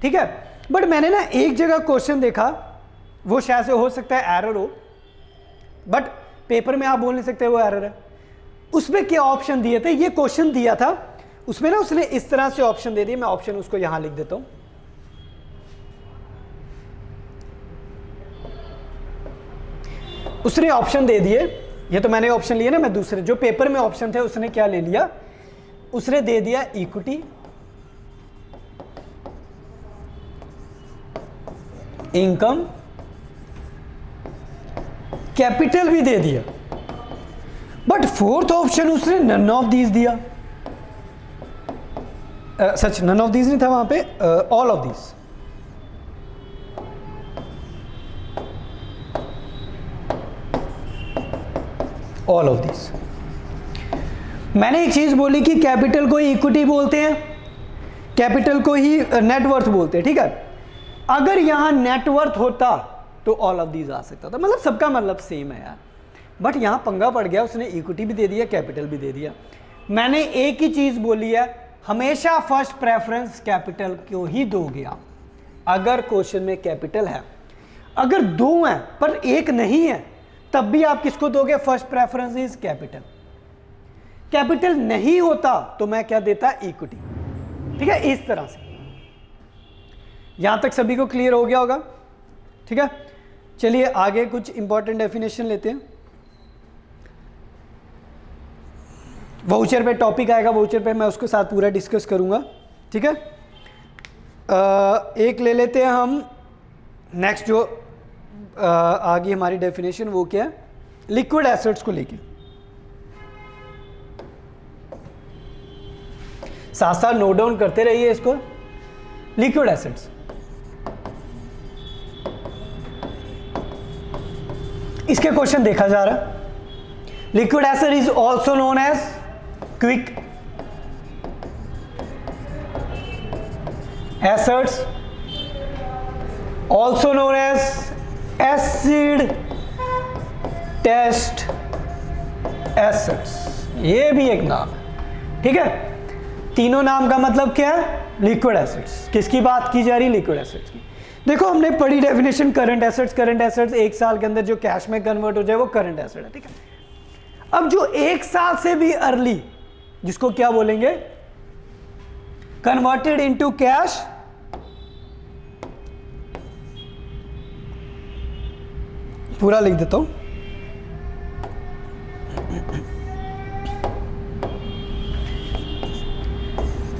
ठीक है। बट मैंने ना एक जगह क्वेश्चन देखा, वो शायद से हो सकता है एरर हो, बट पेपर में आप बोल नहीं सकते वो एरर है। उसमें क्या ऑप्शन दिए थे, ये क्वेश्चन दिया था उसमें ना, उसने इस तरह से ऑप्शन दे दिए, मैं ऑप्शन उसको यहां लिख देता हूं। उसने ऑप्शन दे दिए, ये तो मैंने ऑप्शन लिए ना, मैं दूसरे जो पेपर में ऑप्शन थे उसने क्या ले लिया, उसने दे दिया इक्विटी, इनकम, कैपिटल भी दे दिया। बट फोर्थ ऑप्शन उसने नन ऑफ दीज दिया, सच नन ऑफ दीज नहीं था वहां पे, all of these. All of these. मैंने एक चीज बोली कि कैपिटल को ही इक्विटी बोलते हैं, कैपिटल को ही नेटवर्थ बोलते हैं, ठीक है। अगर यहां नेटवर्थ होता तो ऑल ऑफ दीज आ सकता था, मतलब सबका मतलब सेम है यार। बट यहां पंगा पड़ गया, उसने इक्विटी भी दे दिया, कैपिटल भी दे दिया। मैंने एक ही चीज बोली है, हमेशा फर्स्ट प्रेफरेंस कैपिटल को ही दोगे आप, अगर क्वेश्चन में कैपिटल है। अगर दो हैं पर एक नहीं है, तब भी आप किसको दोगे, first preference is capital. Capital नहीं होता तो मैं क्या देता, इक्विटी, ठीक है। इस तरह से यहां तक सभी को क्लियर हो गया होगा, ठीक है। चलिए आगे कुछ इंपॉर्टेंट डेफिनेशन लेते हैं। वाउचर पे टॉपिक आएगा, वाउचर पे मैं उसके साथ पूरा डिस्कस करूंगा, ठीक है। एक ले लेते हैं हम नेक्स्ट, जो आगे हमारी डेफिनेशन वो क्या है, लिक्विड एसेट्स को लेके। साथ साथ नोट डाउन करते रहिए इसको। लिक्विड एसेट्स, इसके क्वेश्चन देखा जा रहा है। Liquid asset is also known as quick assets, also known as acid test assets, ये भी एक नाम है, ठीक है। तीनों नाम का मतलब क्या है, लिक्विड एसेट्स। किसकी बात की जा रही, लिक्विड एसेट्स की। देखो हमने पढ़ी definition current assets, current assets एक साल के अंदर जो कैश में कन्वर्ट हो जाए वो करंट एसेट है, ठीक है। अब जो एक साल से भी अर्ली, जिसको क्या बोलेंगे, कन्वर्टेड इनटू कैश, पूरा लिख देता हूं,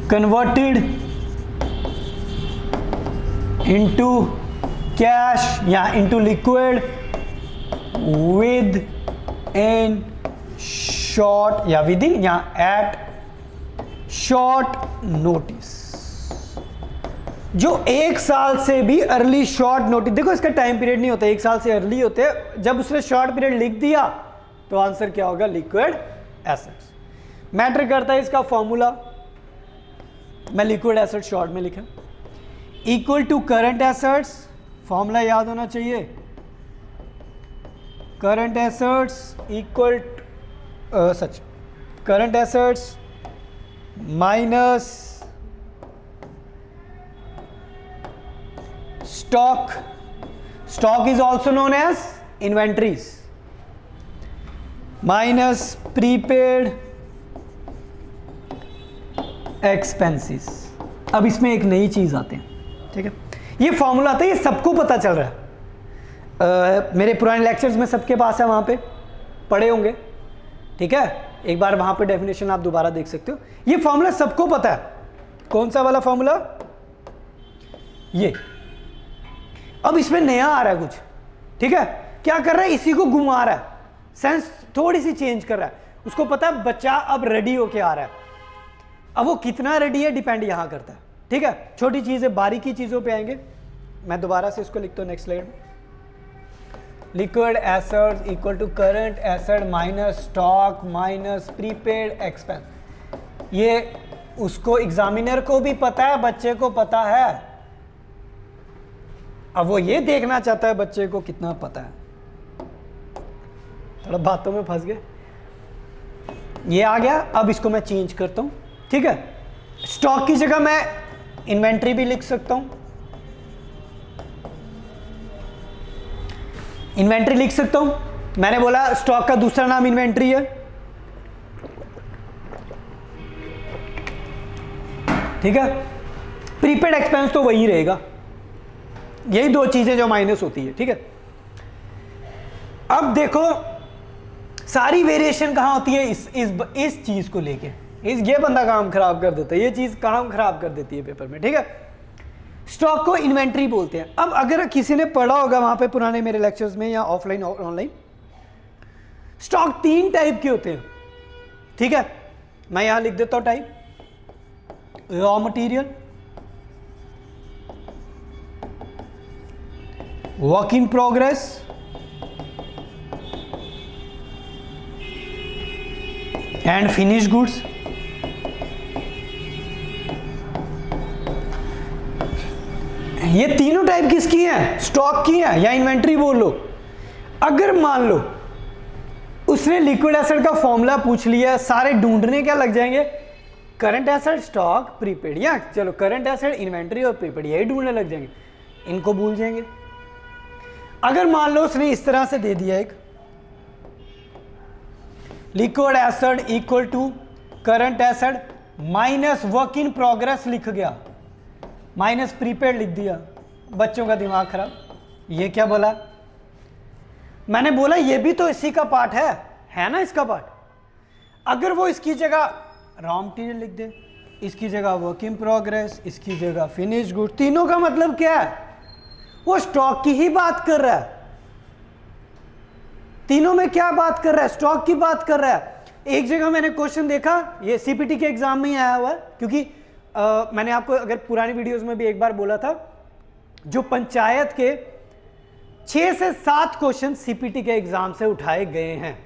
कन्वर्टेड इनटू कैश या into liquid with in short या विद इन या एट शॉर्ट नोटिस। जो 1 साल से भी अर्ली शॉर्ट नोटिस, देखो इसका टाइम पीरियड नहीं होता, 1 साल से अर्ली होते हैं। जब उसने शॉर्ट पीरियड लिख दिया तो आंसर क्या होगा, लिक्विड एसेट्स। मैटर करता है इसका फॉर्मूला, मैं लिक्विड एसेट शॉर्ट में लिखा, equal to current assets, formula याद होना चाहिए, current assets equal such current assets minus stock. Stock is also known as inventories minus prepaid expenses। अब इसमें एक नई चीज आते हैं, ठीक है, ये फॉर्मूला आता है, ये सबको पता चल रहा है, मेरे पुराने लेक्चर्स में सबके पास है, वहां पे पढ़े होंगे, ठीक है, एक बार वहां पे डेफिनेशन आप दोबारा देख सकते हो। ये फॉर्मूला सबको पता है, कौन सा वाला फॉर्मूला, ये। अब इसमें नया आ रहा है कुछ, ठीक है, क्या कर रहा है, इसी को घुमा रहा है, सेंस थोड़ी सी चेंज कर रहा है। उसको पता है बच्चा अब रेडी होके आ रहा है, अब वो कितना रेडी है डिपेंड यहां करता है, ठीक है। छोटी चीजें, बारीकी चीजों पे आएंगे, मैं दोबारा से इसको लिखता हूं नेक्स्ट स्लाइड में। Liquid assets equal to current asset minus stock minus prepaid expense. ये उसको एग्जामिनर को भी पता है, बच्चे को पता है, अब वो ये देखना चाहता है बच्चे को कितना पता है। थोड़ा बातों में फंस गए, ये आ गया। अब इसको मैं चेंज करता हूं, ठीक है, स्टॉक की जगह मैं इन्वेंट्री भी लिख सकता हूं, इन्वेंट्री लिख सकता हूं। मैंने बोला स्टॉक का दूसरा नाम इन्वेंट्री है, ठीक है। प्रीपेड एक्सपेंस तो वही रहेगा, यही दो चीजें जो माइनस होती है, ठीक है। अब देखो सारी वेरिएशन कहां होती है, इस चीज को लेके, ये बंदा काम खराब कर देता है, ये चीज काम खराब कर देती है पेपर में, ठीक है। स्टॉक को इन्वेंट्री बोलते हैं। अब अगर किसी ने पढ़ा होगा वहां पे पुराने मेरे लेक्चर्स में या ऑफलाइन और ऑनलाइन, स्टॉक 3 टाइप के होते हैं, ठीक है। मैं यहां लिख देता हूं type, raw material, work in progress, and finish goods. ये तीनों टाइप किसकी हैं, स्टॉक की हैं या इन्वेंट्री बोल लो। अगर मान लो उसने लिक्विड एसेट का फॉर्मूला पूछ लिया, सारे ढूंढने क्या लग जाएंगे, करंट एसेट, स्टॉक, प्रीपेड, या चलो करंट एसेट, इन्वेंट्री और प्रीपेड, यही ढूंढने लग जाएंगे, इनको भूल जाएंगे। अगर मान लो उसने इस तरह से दे दिया, एक liquid asset equal to current asset minus work in progress लिख गया, माइनस प्रीपेड लिख दिया, बच्चों का दिमाग खराब। ये क्या बोला, मैंने बोला ये भी तो इसी का पार्ट है ना, इसका पार्ट। अगर वो इसकी जगह रॉ मटेरियल लिख दे, इसकी जगह वर्क इन प्रोग्रेस, इसकी जगह फिनिश गुड, तीनों का मतलब क्या है, वो स्टॉक की ही बात कर रहा है। तीनों में क्या बात कर रहा है, स्टॉक की बात कर रहा है। एक जगह मैंने क्वेश्चन देखा, ये सीपीटी के एग्जाम में ही आया हुआ है, क्योंकि मैंने आपको अगर पुरानी वीडियोस में भी एक बार बोला था, जो पंचायत के 6 से 7 क्वेश्चन सीपीटी के एग्जाम से उठाए गए हैं।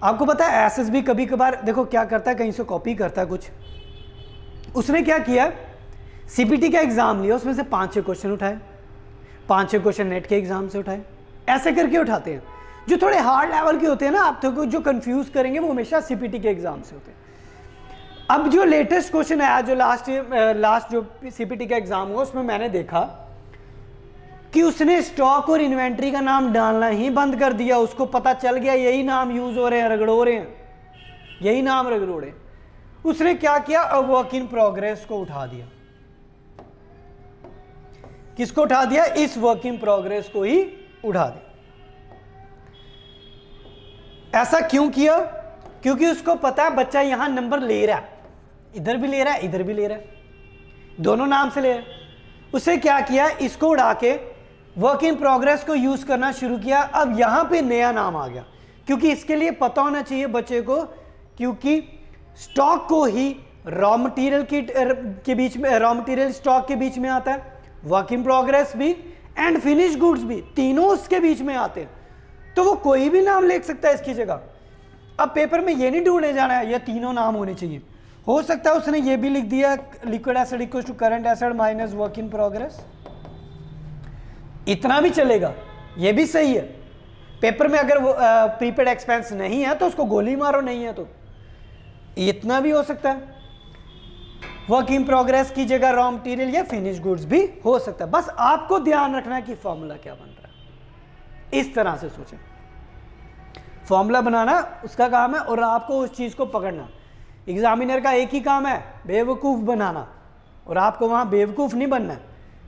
आपको पता है एसएसबी कभी कभार देखो क्या करता है, कहीं से कॉपी करता है कुछ। उसने क्या किया, सीपीटी का एग्जाम लिया, उसमें से 5-6 क्वेश्चन उठाए, 5-6 क्वेश्चन नेट के एग्जाम से उठाए, ऐसे करके उठाते हैं। जो थोड़े हार्ड लेवल के होते हैं ना, आप तो जो कंफ्यूज करेंगे, वो हमेशा सीपीटी के एग्जाम से होते हैं। अब जो लेटेस्ट क्वेश्चन आया, जो लास्ट जो सीपीटी का एग्जाम हुआ, उसमें मैंने देखा कि उसने स्टॉक और इन्वेंट्री का नाम डालना ही बंद कर दिया। उसको पता चल गया यही नाम यूज हो रहे हैं, रगड़ो रहे हैं, यही नाम रगड़ो रहे। उसने क्या किया, अब वर्क इन प्रोग्रेस को उठा दिया। किसको उठा दिया, इस वर्क इन प्रोग्रेस को ही उठा दिया। ऐसा क्यों किया, क्योंकि उसको पता है बच्चा यहां नंबर ले रहा है, इधर भी ले रहा है, इधर भी ले रहा है, दोनों नाम से ले रहा है। उसे क्या किया, इसको उड़ा के वर्क इन प्रोग्रेस को यूज करना शुरू किया। अब यहां पे नया नाम आ गया, क्योंकि इसके लिए पता होना चाहिए बच्चे को, क्योंकि स्टॉक को ही रॉ मटेरियल के बीच में, रॉ मटेरियल स्टॉक के बीच में आता है, वर्क इन प्रोग्रेस भी एंड फिनिश गुड्स भी, तीनों उसके बीच में आते हैं। तो वो कोई भी नाम लिख सकता है इसकी जगह। अब पेपर में ये नहीं ढूंढने जाना है ये तीनों नाम होने चाहिए। हो सकता है उसने ये भी लिख दिया liquid acid equal to current acid minus work in progress, इतना भी चलेगा, ये भी सही है। पेपर में अगर वो प्रीपेड एक्सपेंस नहीं है तो उसको गोली मारो, नहीं है तो इतना भी हो सकता है। वर्क इन प्रोग्रेस की जगह रॉ मटेरियल या फिनिश गुड्स भी हो सकता है। बस आपको ध्यान रखना है कि फॉर्मूला क्या बन रहा है, इस तरह से सोचें। फॉर्मूला बनाना उसका काम है और आपको उस चीज को पकड़ना। एग्जामिनर का एक ही काम है, बेवकूफ बनाना, और आपको वहां बेवकूफ नहीं बनना है,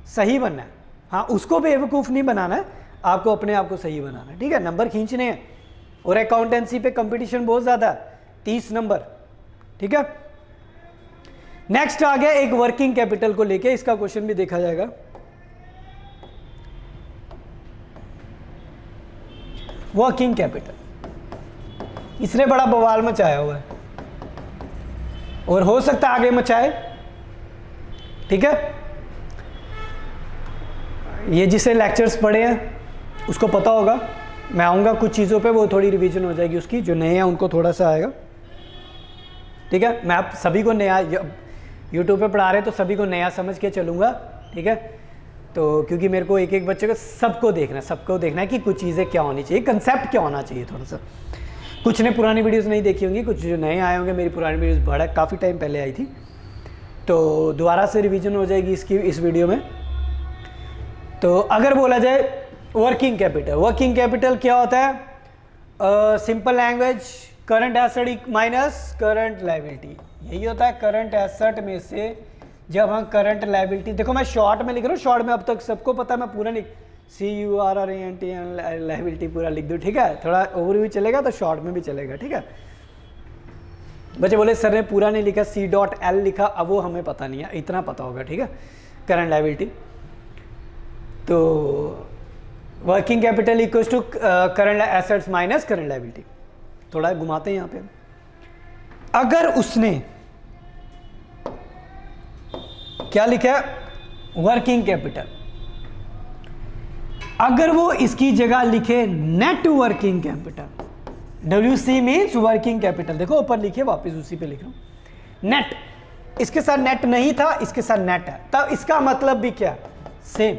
सही बनना है। हाँ, उसको बेवकूफ नहीं बनाना है, आपको अपने आप को सही बनाना है, ठीक है। नंबर खींचने हैं और अकाउंटेंसी पे कंपटीशन बहुत ज्यादा है, 30 नंबर, ठीक है। नेक्स्ट आ गया एक वर्किंग कैपिटल को लेके, इसका क्वेश्चन भी देखा जाएगा। वर्किंग कैपिटल, इसने बड़ा बवाल मचाया हुआ है और हो सकता है आगे मचाए, ठीक है। ये जिसे लेक्चर्स पढ़े हैं उसको पता होगा, मैं आऊँगा कुछ चीज़ों पे, वो थोड़ी रिवीजन हो जाएगी उसकी, जो नए हैं उनको थोड़ा सा आएगा, ठीक है। मैं आप सभी को नया यूट्यूब पे पढ़ा रहे हैं तो सभी को नया समझ के चलूँगा, ठीक है। तो क्योंकि मेरे को एक एक बच्चे को सबको देखना है कि कुछ चीज़ें क्या होनी चाहिए, कंसेप्ट क्या होना चाहिए थोड़ा सा। कुछ ने पुरानी वीडियोस नहीं देखी होंगी, कुछ जो नए आए होंगे, मेरी पुरानी वीडियोस बड़ा काफ़ी टाइम पहले आई थी, तो दोबारा से रिवीजन हो जाएगी इसकी इस वीडियो में। तो अगर बोला जाए वर्किंग कैपिटल क्या होता है, simple language, current asset minus current liability, यही होता है। करंट एसेट में से जब हम करंट लायबिलिटी, देखो मैं शॉर्ट में लिख रहा हूँ, शॉर्ट में अब तक सबको पता है, मैं पूरा नहीं CURRENT लायबिलिटी पूरा लिख दूँ, ठीक है। थोड़ा ओवरव्यू चलेगा तो शॉर्ट में भी चलेगा, ठीक है। बच्चे बोले सर ने पूरा नहीं लिखा, C.L लिखा, अब वो हमें पता नहीं है, इतना पता होगा, ठीक है। करंट लायबिलिटी, तो working capital equals to current assets minus current liability. थोड़ा घुमाते हैं यहाँ पे। अगर उसने क्या लिखा है, वर्किंग कैपिटल, अगर वो इसकी जगह लिखे net working capital, WC means working capital, देखो ऊपर लिखे, वापस उसी पे लिख रहा हूं, नेट, इसके साथ नेट नहीं था, इसके साथ नेट है, तब इसका मतलब भी क्या, same,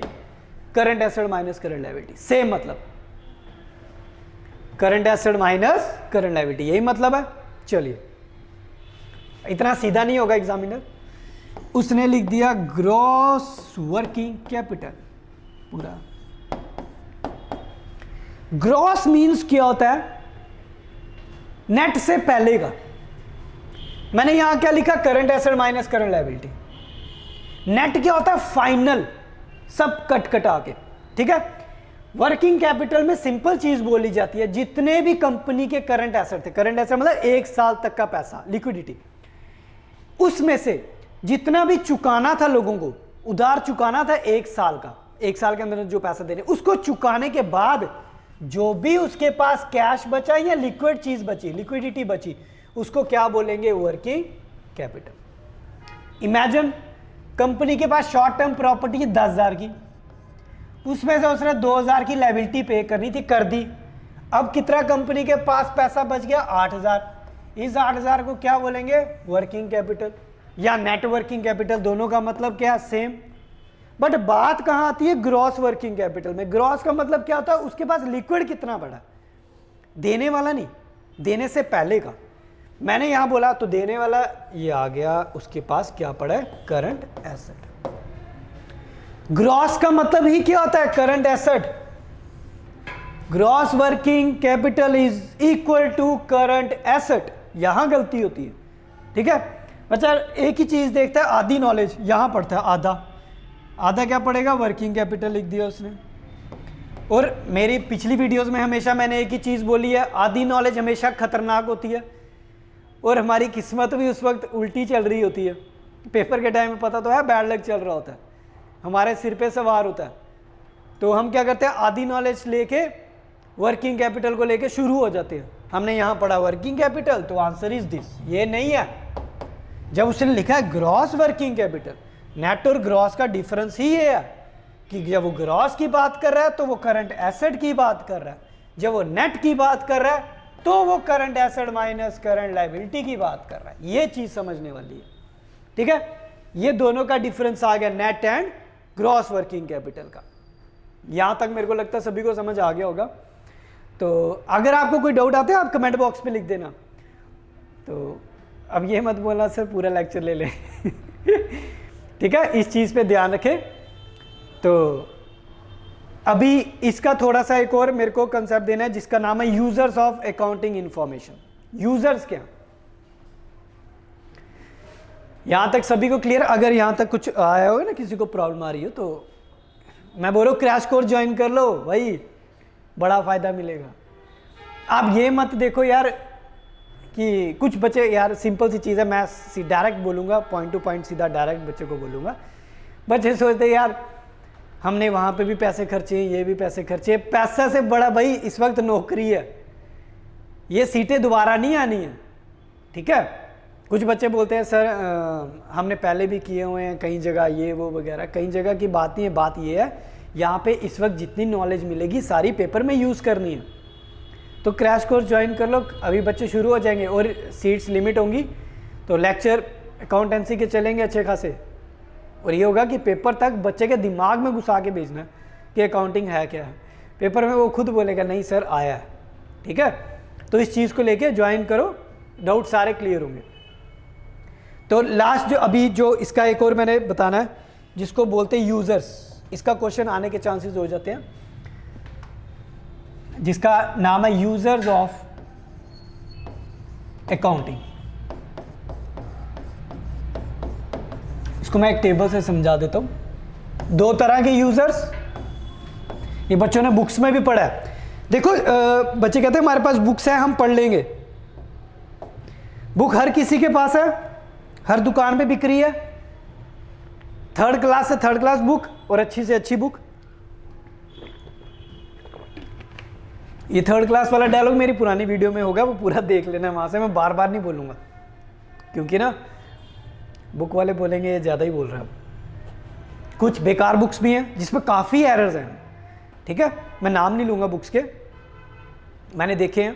current asset minus current liability, same मतलब, current asset minus current liability, यही मतलब है। चलिए, इतना सीधा नहीं होगा एग्जामिनर, उसने लिख दिया ग्रॉस वर्किंग कैपिटल पूरा। ग्रॉस मींस क्या होता है, नेट से पहले का। मैंने यहां क्या लिखा, current asset minus current liability. Net क्या होता है, फाइनल, सब कट कटा के, ठीक है। वर्किंग कैपिटल में सिंपल चीज बोली जाती है, जितने भी कंपनी के करंट एसेट थे, करंट एसेट मतलब 1 साल तक का पैसा, लिक्विडिटी, उसमें से जितना भी चुकाना था लोगों को, उधार चुकाना था 1 साल का, 1 साल के अंदर जो पैसा देने, उसको चुकाने के बाद जो भी उसके पास कैश बचा या लिक्विड चीज बची, लिक्विडिटी बची, उसको क्या बोलेंगे, वर्किंग कैपिटल। इमेजिन कंपनी के पास शॉर्ट टर्म प्रॉपर्टी है 10,000 की, उसमें से उसने 2,000 की लायबिलिटी पे करनी थी, कर दी। अब कितना कंपनी के पास पैसा बच गया, 8,000। इस 8,000 को क्या बोलेंगे, वर्किंग कैपिटल या नेट वर्किंग कैपिटल, दोनों का मतलब क्या, सेम। बट बात कहां आती है, ग्रॉस वर्किंग कैपिटल में। ग्रॉस का मतलब क्या होता है, उसके पास लिक्विड कितना बड़ा, देने वाला नहीं, देने से पहले का। मैंने यहां बोला तो देने वाला ये आ गया, उसके पास क्या पड़ा है, करंट एसेट। ग्रॉस का मतलब ही क्या होता है, current asset. Gross working capital is equal to current asset, यहां गलती होती है, ठीक है। बच्चा एक ही चीज देखता है, आधी नॉलेज यहां पढ़ता है, आधा क्या पड़ेगा, वर्किंग कैपिटल लिख दिया उसने। और मेरी पिछली वीडियोस में हमेशा मैंने एक ही चीज बोली है, आधी नॉलेज हमेशा खतरनाक होती है, और हमारी किस्मत भी उस वक्त उल्टी चल रही होती है। पेपर के टाइम में पता तो है बैड लक चल रहा होता है, हमारे सिर पे सवार होता है, तो हम क्या करते हैं, आधी नॉलेज लेके वर्किंग कैपिटल को लेके शुरू हो जाते हैं। हमने यहाँ पढ़ा वर्किंग कैपिटल, तो आंसर इज दिस, ये नहीं है। जब उसने लिखा है ग्रॉस वर्किंग कैपिटल, नेट और ग्रॉस का डिफरेंस ही ये है कि जब वो ग्रॉस की बात कर रहा है तो वो करंट एसेट की बात कर रहा है, जब वो नेट की बात कर रहा है तो वो current asset minus current liability की बात कर रहा है। ये चीज समझने वाली है, ठीक है। ये दोनों का डिफरेंस आ गया, net and gross working capital का। यहां तक मेरे को लगता है सभी को समझ आ गया होगा। तो अगर आपको कोई डाउट आता है आप कमेंट बॉक्स में लिख देना। तो अब ये मत बोलना सर पूरा लेक्चर ले ले ठीक है, इस चीज पे ध्यान रखें। तो अभी इसका थोड़ा सा एक और मेरे को कंसेप्ट देना है जिसका नाम है users of accounting information. Users क्या, यहां तक सभी को क्लियर? अगर यहां तक कुछ आया होगा ना, किसी को प्रॉब्लम आ रही हो, तो मैं बोल रहा हूं क्रैश कोर्स ज्वाइन कर लो भाई, बड़ा फायदा मिलेगा। आप ये मत देखो यार कि कुछ बच्चे, यार सिंपल सी चीज़ है, मैं डायरेक्ट बोलूँगा, पॉइंट टू पॉइंट सीधा डायरेक्ट बच्चे को बोलूँगा। बच्चे सोचते यार हमने वहाँ पे भी पैसे खर्चे, ये भी पैसे खर्चे। पैसा से बड़ा भाई इस वक्त नौकरी है, ये सीटें दोबारा नहीं आनी है, ठीक है। कुछ बच्चे बोलते हैं सर हमने पहले भी किए हुए हैं कई जगह, ये वो वगैरह। कई जगह की बात नहीं है, बात ये है यहाँ पे इस वक्त जितनी नॉलेज मिलेगी सारी पेपर में यूज़ करनी है। तो क्रैश कोर्स ज्वाइन कर लो, अभी बच्चे शुरू हो जाएंगे और सीट्स लिमिट होंगी, तो लेक्चर अकाउंटेंसी के चलेंगे अच्छे खासे। और ये होगा कि पेपर तक बच्चे के दिमाग में घुसा के भेजना कि अकाउंटिंग है क्या है। पेपर में वो खुद बोलेगा नहीं सर आया है, ठीक है। तो इस चीज़ को लेके ज्वाइन करो, डाउट सारे क्लियर होंगे। तो लास्ट जो अभी जो इसका एक और मैंने बताना है जिसको बोलते हैं यूजर्स, इसका क्वेश्चन आने के चांसेस हो जाते हैं, जिसका नाम है यूजर्स ऑफ अकाउंटिंग। इसको मैं एक टेबल से समझा देता हूं। दो तरह के यूजर्स, ये बच्चों ने बुक्स में भी पढ़ा है। देखो बच्चे कहते हैं हमारे पास बुक्स है, हम पढ़ लेंगे। बुक हर किसी के पास है, हर दुकान पे बिक रही है। थर्ड क्लास से थर्ड क्लास बुक और अच्छी से अच्छी बुक। ये थर्ड क्लास वाला डायलॉग मेरी पुरानी वीडियो में होगा, वो पूरा देख लेना वहां से। मैं बार बार नहीं बोलूंगा क्योंकि ना बुक वाले बोलेंगे ये ज़्यादा ही बोल रहा है। कुछ बेकार बुक्स भी हैं जिसमें काफ़ी एरर्स हैं, ठीक है। मैं नाम नहीं लूँगा बुक्स के, मैंने देखे हैं।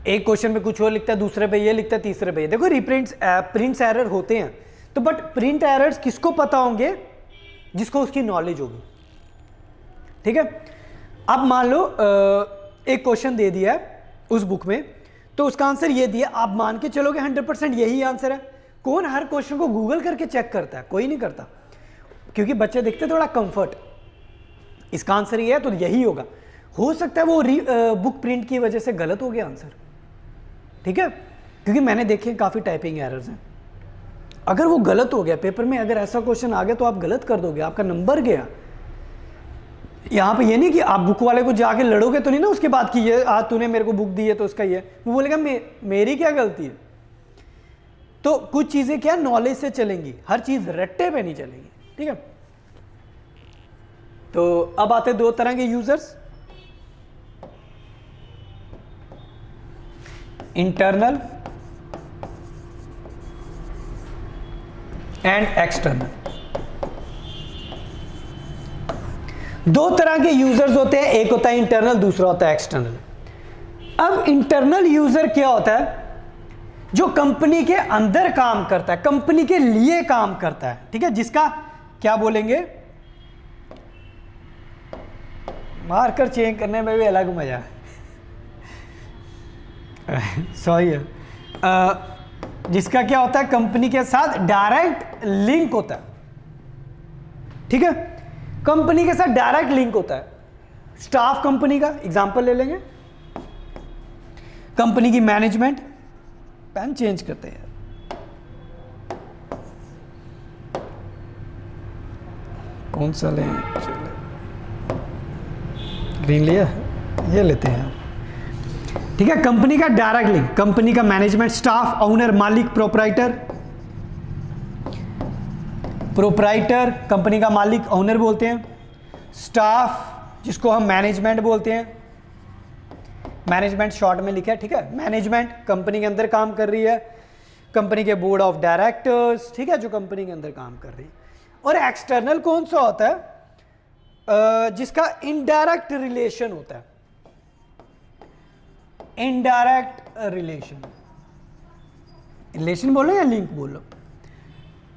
एक क्वेश्चन पे कुछ और लिखता है, दूसरे पे ये लिखता है, तीसरे पे ये। देखो रिप्रिंट्स प्रिंट्स एरर होते हैं, तो बट प्रिंट एरर्स किसको पता होंगे? जिसको उसकी नॉलेज होगी, ठीक है। अब मान लो एक क्वेश्चन दे दिया है उस बुक में, तो उसका आंसर ये दिया, आप मान के चलोगे 100% यही आंसर है। कौन हर क्वेश्चन को गूगल करके चेक करता है? कोई नहीं करता, क्योंकि बच्चे देखते थोड़ा कंफर्ट, इसका आंसर ये है तो यही होगा। हो सकता है वो बुक प्रिंट की वजह से गलत हो गया आंसर, ठीक है, क्योंकि मैंने देखे काफ़ी टाइपिंग एरर्स हैं। अगर वो गलत हो गया पेपर में, अगर ऐसा क्वेश्चन आ गया तो आप गलत कर दोगे, आपका नंबर गया। यहाँ पे ये नहीं कि आप बुक वाले को जाके लड़ोगे तो नहीं ना उसके बाद कि ये आज तूने मेरे को बुक दी है तो उसका ये, वो बोलेगा मेरी क्या गलती है। तो कुछ चीज़ें क्या नॉलेज से चलेंगी, हर चीज़ रट्टे पे नहीं चलेगी, ठीक है। तो अब आते दो तरह के यूजर्स, इंटरनल एंड एक्सटर्नल। दो तरह के यूजर्स होते हैं, एक होता है इंटरनल, दूसरा होता है एक्सटर्नल। अब इंटरनल यूजर क्या होता है? जो कंपनी के अंदर काम करता है, कंपनी के लिए काम करता है, ठीक है, जिसका क्या बोलेंगे, मार्कर चेंज करने में भी अलग मजा है सॉरी है। जिसका क्या होता है, कंपनी के साथ डायरेक्ट लिंक होता है, ठीक है, कंपनी के साथ डायरेक्ट लिंक होता है। स्टाफ कंपनी का एग्जांपल ले लेंगे, कंपनी की मैनेजमेंट, पेन चेंज करते हैं, कौन सा लें, ग्रीन लिया, ये लेते हैं, ठीक है। कंपनी का डायरेक्ट लिंक, कंपनी का मैनेजमेंट, स्टाफ, ओनर, मालिक, प्रोप्राइटर, प्रोप्राइटर कंपनी का मालिक ओनर बोलते हैं, स्टाफ जिसको हम मैनेजमेंट बोलते हैं, मैनेजमेंट शॉर्ट में लिखा है, ठीक है, मैनेजमेंट कंपनी के अंदर काम कर रही है, कंपनी के बोर्ड ऑफ डायरेक्टर्स, ठीक है, जो कंपनी के अंदर काम कर रही है। और एक्सटर्नल कौन सा होता है, जिसका इनडायरेक्ट रिलेशन होता है, इनडायरेक्ट रिलेशन, रिलेशन बोलो या लिंक बोलो,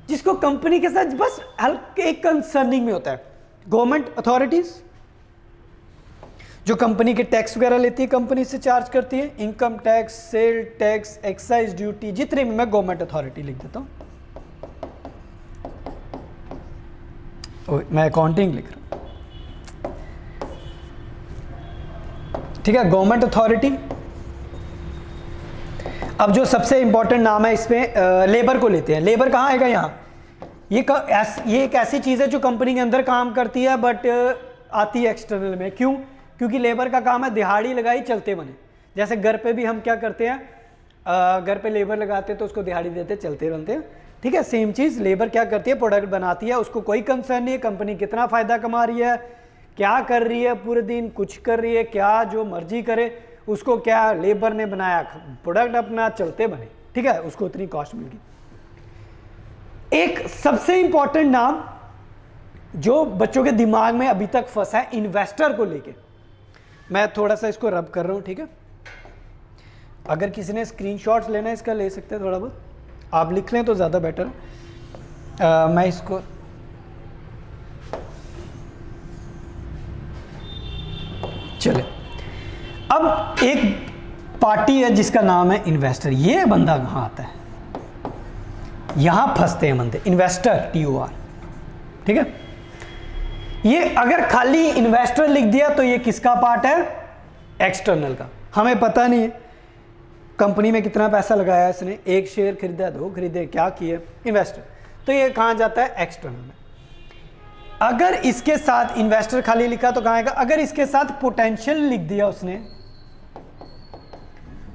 जिसको कंपनी के साथ बस हल्के कंसर्निंग में होता है। गवर्नमेंट अथॉरिटीज जो कंपनी के टैक्स वगैरह लेती है, कंपनी से चार्ज करती है, income tax, sale tax, excise duty, जितने भी, मैं गवर्नमेंट अथॉरिटी लिख देता हूं, मैं अकाउंटिंग लिख रहा हूं, ठीक है, गवर्नमेंट अथॉरिटी। अब जो सबसे इंपॉर्टेंट नाम है इसमें, लेबर को लेते हैं। लेबर कहाँ आएगा यहाँ, ये एक ऐसी चीज़ है जो कंपनी के अंदर काम करती है बट आती है एक्सटर्नल में। क्यों? क्योंकि लेबर का काम है दिहाड़ी लगाई चलते बने। जैसे घर पे भी हम क्या करते हैं, घर पे लेबर लगाते हैं तो उसको दिहाड़ी देते चलते बनते हैं, ठीक है। सेम चीज़ लेबर क्या करती है, प्रोडक्ट बनाती है, उसको कोई कंसर्न नहीं है कंपनी कितना फ़ायदा कमा रही है, क्या कर रही है पूरे दिन, कुछ कर रही है क्या, जो मर्जी करे, उसको क्या लेबर ने बनाया, प्रोडक्ट अपना चलते बने, ठीक है, उसको उतनी कॉस्ट मिल गई। एक सबसे इंपॉर्टेंट नाम जो बच्चों के दिमाग में अभी तक फंसा है इन्वेस्टर को लेके, मैं थोड़ा सा इसको रब कर रहा हूं, ठीक है। अगर किसी ने स्क्रीनशॉट्स लेना है इसका ले सकते हैं, थोड़ा बहुत आप लिख लें तो ज़्यादा बेटर है। मैं इसको चले, अब एक पार्टी है जिसका नाम है इन्वेस्टर। ये बंदा कहाँ आता है, यहां फंसते हैं बंदे, इन्वेस्टर, TOR, ठीक है। ये अगर खाली इन्वेस्टर लिख दिया तो ये किसका पार्ट है, एक्सटर्नल का। हमें पता नहीं है कंपनी में कितना पैसा लगाया इसने, एक शेयर खरीदा, दो खरीदे, क्या किए, इन्वेस्टर, तो ये कहाँ जाता है, एक्सटर्नल में। अगर इसके साथ इन्वेस्टर खाली लिखा तो कहाँ आएगा, अगर इसके साथ पोटेंशियल लिख दिया उसने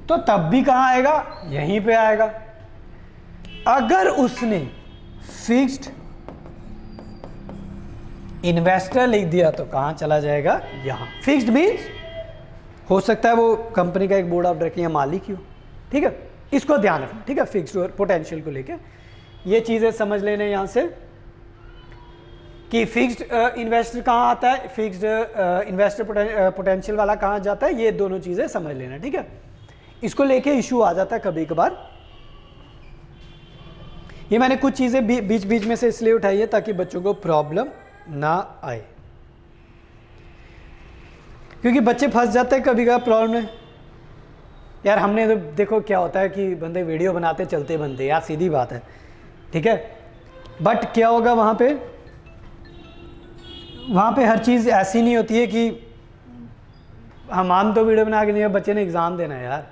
तो तब भी कहाँ आएगा, यहीं पे आएगा। अगर उसने फिक्स्ड इन्वेस्टर लिख दिया तो कहाँ चला जाएगा, यहां। फिक्स्ड मीन्स हो सकता है वो कंपनी का एक बोर्ड ऑफ डायरेक्टर या मालिक ही हो, ठीक है, इसको ध्यान रखना, ठीक है। फिक्स्ड और पोटेंशियल को लेके ये चीजें समझ लेने यहां से कि फिक्स्ड इन्वेस्टर कहाँ आता है, फिक्स्ड इन्वेस्टर पोटेंशियल वाला कहाँ जाता है, ये दोनों चीजें समझ लेना, ठीक है। इसको लेके इशू आ जाता है कभी कभार। ये मैंने कुछ चीजें बीच बीच में से इसलिए उठाई है ताकि बच्चों को प्रॉब्लम ना आए, क्योंकि बच्चे फंस जाते हैं कभी कभार प्रॉब्लम में। यार हमने तो देखो क्या होता है कि बंदे वीडियो बनाते चलते बनते, यार सीधी बात है, ठीक है। बट क्या होगा वहाँ पे हर चीज़ ऐसी नहीं होती है कि हम तो वीडियो बना के नहीं, बच्चे ने एग्ज़ाम देना है यार,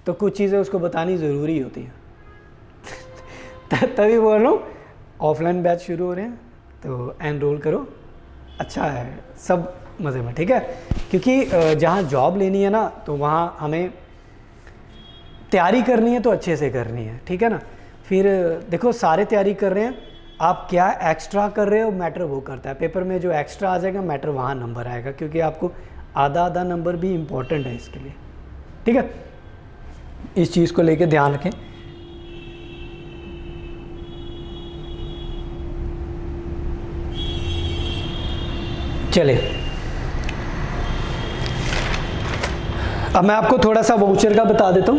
तो कुछ चीज़ें उसको बतानी ज़रूरी होती हैं। तभी बोल रहा हूँ ऑफलाइन बैच शुरू हो रहे हैं तो एनरोल करो, अच्छा है, सब मज़े में, ठीक है। क्योंकि जहाँ जॉब लेनी है ना तो वहाँ हमें तैयारी करनी है तो अच्छे से करनी है, ठीक है ना। फिर देखो सारे तैयारी कर रहे हैं, आप क्या एक्स्ट्रा कर रहे हो मैटर वो करता है। पेपर में जो एक्स्ट्रा आ जाएगा मैटर वहाँ नंबर आएगा, क्योंकि आपको आधा नंबर भी इम्पोर्टेंट है इसके लिए, ठीक है। इस चीज़ को लेके ध्यान रखें। चले अब मैं आपको थोड़ा सा वाउचर का बता देता हूं।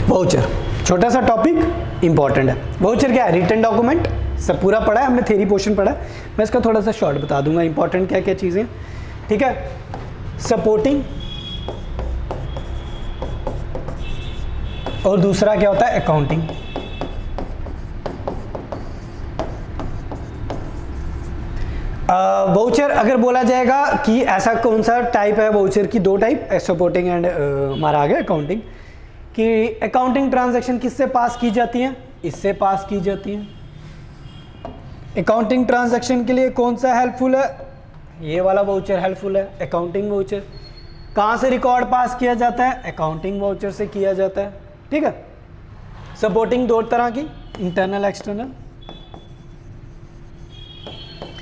वाउचर छोटा सा टॉपिक इंपॉर्टेंट है। वाउचर क्या है, रिटन डॉक्यूमेंट, सब पूरा पढ़ा है हमने, थ्योरी पोर्शन पढ़ा है, मैं इसका थोड़ा सा शॉर्ट बता दूंगा इंपॉर्टेंट क्या क्या चीज़ें, ठीक है। सपोर्टिंग, और दूसरा क्या होता है अकाउंटिंग। वाउचर अगर बोला जाएगा कि ऐसा कौन सा टाइप है वाउचर की, दो टाइप, सपोर्टिंग एंड हमारा आ गया अकाउंटिंग। कि अकाउंटिंग ट्रांजैक्शन किससे पास की जाती हैं, इससे पास की जाती हैं। अकाउंटिंग ट्रांजैक्शन के लिए कौन सा हेल्पफुल है, ये वाला वाउचर हेल्पफुल है, अकाउंटिंग वाउचर। कहाँ से रिकॉर्ड पास किया जाता है? अकाउंटिंग वाउचर से किया जाता है, ठीक है। सपोर्टिंग दो तरह की, इंटरनल एक्सटर्नल।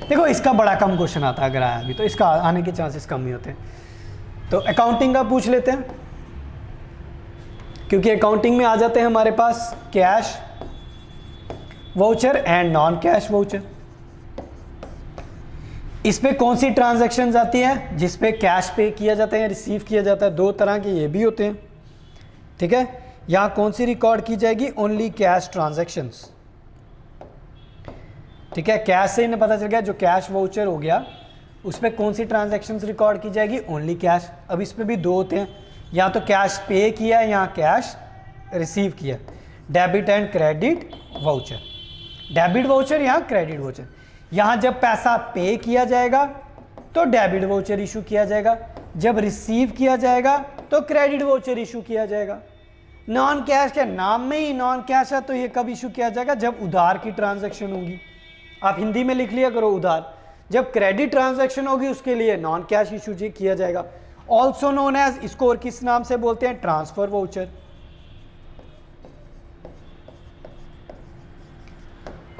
देखो इसका बड़ा कम क्वेश्चन आता है, अगर आया अभी तो इसका आने के चांसेस कम ही होते हैं। तो अकाउंटिंग का पूछ लेते हैं, क्योंकि अकाउंटिंग में आ जाते हैं हमारे पास cash voucher and non cash voucher. इस पे कौन सी ट्रांजैक्शंस आती है? जिस पे कैश पे किया जाता है या रिसीव किया जाता है, दो तरह के ये भी होते हैं, ठीक है। यहाँ कौन सी रिकॉर्ड की जाएगी? ओनली कैश ट्रांजैक्शंस, ठीक है। कैश से इन्हें पता चल गया, जो कैश वाउचर हो गया उस पर कौन सी ट्रांजैक्शंस रिकॉर्ड की जाएगी? Only cash. अब इस पे भी दो होते हैं, या तो कैश पे किया या कैश रिसीव किया, debit and credit voucher. Debit voucher या क्रेडिट वाउचर। यहाँ जब पैसा पे किया जाएगा तो डेबिट वाउचर इशू किया जाएगा, जब रिसीव किया जाएगा तो क्रेडिट वाउचर इशू किया जाएगा। नॉन कैश के नाम में ही नॉन कैश है, तो ये कब इशू किया जाएगा? जब उधार की ट्रांजैक्शन होगी। आप हिंदी में लिख लिया करो उधार। जब क्रेडिट ट्रांजैक्शन होगी उसके लिए नॉन कैश इशू किया जाएगा। ऑल्सो नोन एज, इसको और किस नाम से बोलते हैं? Transfer voucher.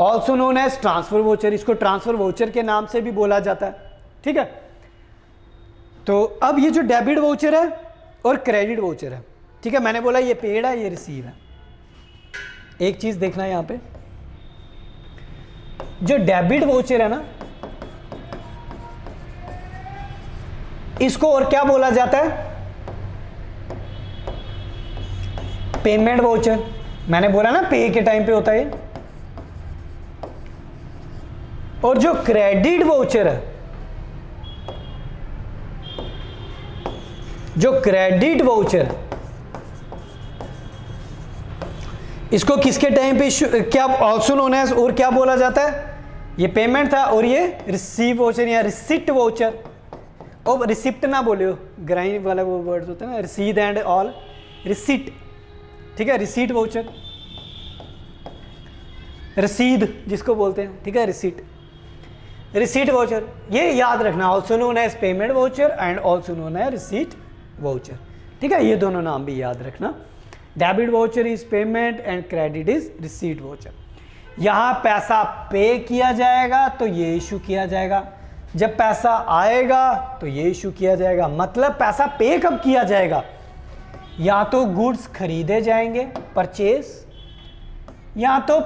Also known as transfer voucher, इसको ट्रांसफर वाउचर के नाम से भी बोला जाता है, ठीक है। तो अब ये जो डेबिट वाउचर है और क्रेडिट वाउचर है, ठीक है, मैंने बोला ये पेड है, ये रिसीव है। एक चीज देखना है यहां पे, जो डेबिट वाउचर है ना, इसको और क्या बोला जाता है? Payment voucher. मैंने बोला ना पे के टाइम पे होता है। और जो क्रेडिट वाउचर है, जो क्रेडिट वाउचर, इसको किसके टाइम पे क्या ऑल्सो नोन एज और क्या बोला जाता है? ये पेमेंट था, और ये रिसीव वाउचर या रिसिप्ट वाउचर। और रिसिप्ट ना बोलियो, ग्राइन वाला वो वर्ड होता है ना, रिसीद एंड ऑल, रिसिट, ठीक है। रिसीट वाउचर, रसीद जिसको बोलते हैं, ठीक है, रिसीट, रिसीट वाउचर। ये याद रखना, also known as payment voucher and also known as receipt voucher, ठीक है। ये दोनों नाम भी याद रखना। Debit voucher is payment and credit is receipt voucher. यहां पैसा पे किया जाएगा तो ये इशू किया जाएगा, जब पैसा आएगा तो ये इशू किया जाएगा। मतलब पैसा पे कब किया जाएगा? या तो गुड्स खरीदे जाएंगे, परचेज, या तो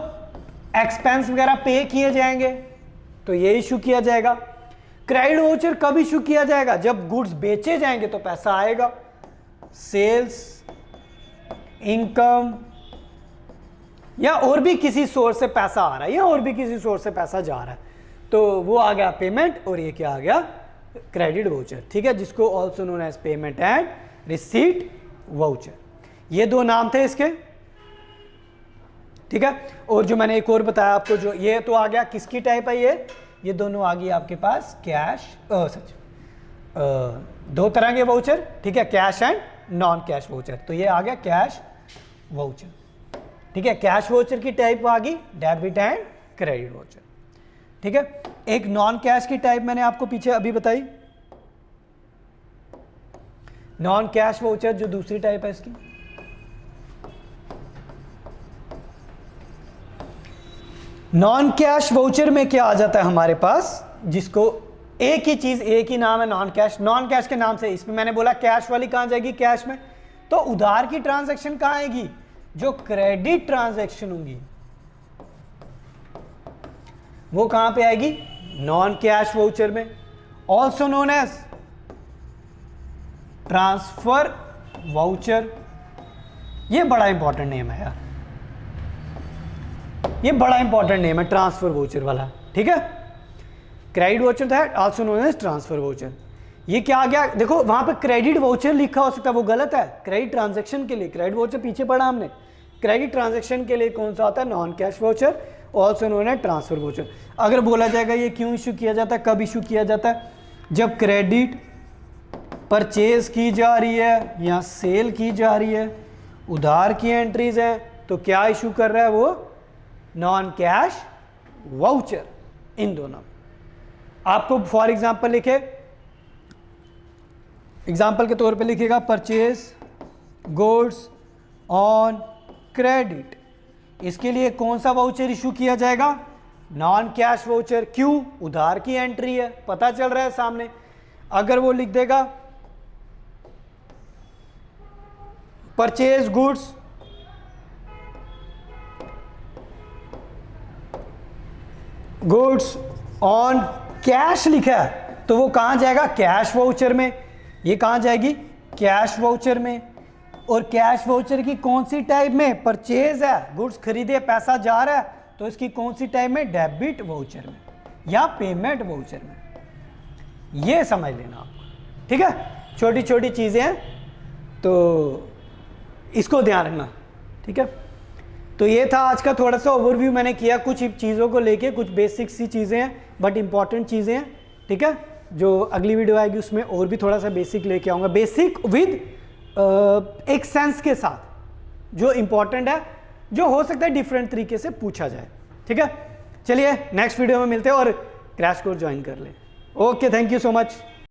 एक्सपेंस वगैरह पे किए जाएंगे तो ये इशू किया जाएगा। क्रेडिट वाउचर कब इशू किया जाएगा? जब गुड्स बेचे जाएंगे तो पैसा आएगा, सेल्स, इनकम, या और भी किसी सोर्स से पैसा आ रहा है, या और भी किसी सोर्स से पैसा जा रहा है, तो वो आ गया पेमेंट, और ये क्या आ गया? क्रेडिट वाउचर, ठीक है, जिसको also known as payment and receipt voucher. ये दो नाम थे इसके, ठीक है। और जो मैंने एक और बताया आपको, जो ये तो आ गया किसकी टाइप है? ये दोनों आ गई आपके पास कैश, दो तरह के वाउचर, ठीक है, cash and non cash voucher. तो ये आ गया कैश वाउचर, ठीक है। कैश वाउचर की टाइप आ गई डेबिट एंड क्रेडिट वाउचर, ठीक है। एक नॉन कैश की टाइप मैंने आपको पीछे अभी बताई, नॉन कैश वाउचर जो दूसरी टाइप है इसकी। नॉन कैश वाउचर में क्या आ जाता है हमारे पास? जिसको एक ही चीज, एक ही नाम है नॉन कैश। नॉन कैश के नाम से, इसमें मैंने बोला कैश वाली कहां जाएगी? कैश में। तो उधार की ट्रांजैक्शन कहां आएगी? जो क्रेडिट ट्रांजैक्शन होंगी वो कहां पे आएगी? नॉन कैश वाउचर में, also known as transfer voucher. ये बड़ा इंपॉर्टेंट नेम है यार, ये बड़ा इंपॉर्टेंट नेम है ट्रांसफर वाउचर वाला, ठीक है। क्रेडिट वाउचर था, also known as transfer voucher. ये क्या आ गया? देखो वहां पे क्रेडिट वाउचर लिखा हो सकता है, वो गलत है। क्रेडिट ट्रांजैक्शन के लिए क्रेडिट वाउचर पीछे पढ़ा हमने। क्रेडिट ट्रांजैक्शन के लिए कौन सा आता है? Non cash voucher, also known as transfer voucher. अगर बोला जाएगा ये क्यों इशू किया जाता है, कब इशू किया जाता है? जब क्रेडिट परचेज की जा रही है या सेल की जा रही है, उधार की एंट्रीज है, तो क्या इशू कर रहा है वो? Non cash voucher. इन दोनों, आपको फॉर एग्जांपल लिखे, एग्जांपल के तौर पे लिखिएगा परचेज गुड्स ऑन क्रेडिट। इसके लिए कौन सा वाउचर इशू किया जाएगा? Non cash voucher. क्यों? उधार की एंट्री है, पता चल रहा है सामने। अगर वो लिख देगा परचेज गुड्स ऑन कैश लिखा है तो वो कहां जाएगा? कैश वाउचर में। ये कहां जाएगी? कैश वाउचर में। और कैश वाउचर की कौन सी टाइप में? परचेज है, गुड्स खरीदे, पैसा जा रहा है, तो इसकी कौन सी टाइप में? डेबिट वाउचर में या पेमेंट वाउचर में। ये समझ लेना आप, ठीक है। छोटी छोटी चीजें हैं तो इसको ध्यान रखना, ठीक है। तो ये था आज का थोड़ा सा ओवरव्यू मैंने किया, कुछ चीज़ों को लेके, कुछ बेसिक सी चीज़ें हैं बट इंपॉर्टेंट चीज़ें हैं, ठीक है। जो अगली वीडियो आएगी उसमें और भी थोड़ा सा बेसिक लेके आऊँगा, बेसिक विद एक सेंस के साथ, जो इंपॉर्टेंट है, जो हो सकता है डिफरेंट तरीके से पूछा जाए, ठीक है। चलिए नेक्स्ट वीडियो में मिलते हैं और क्रैश कोर्स ज्वाइन कर लें। Okay, thank you so much.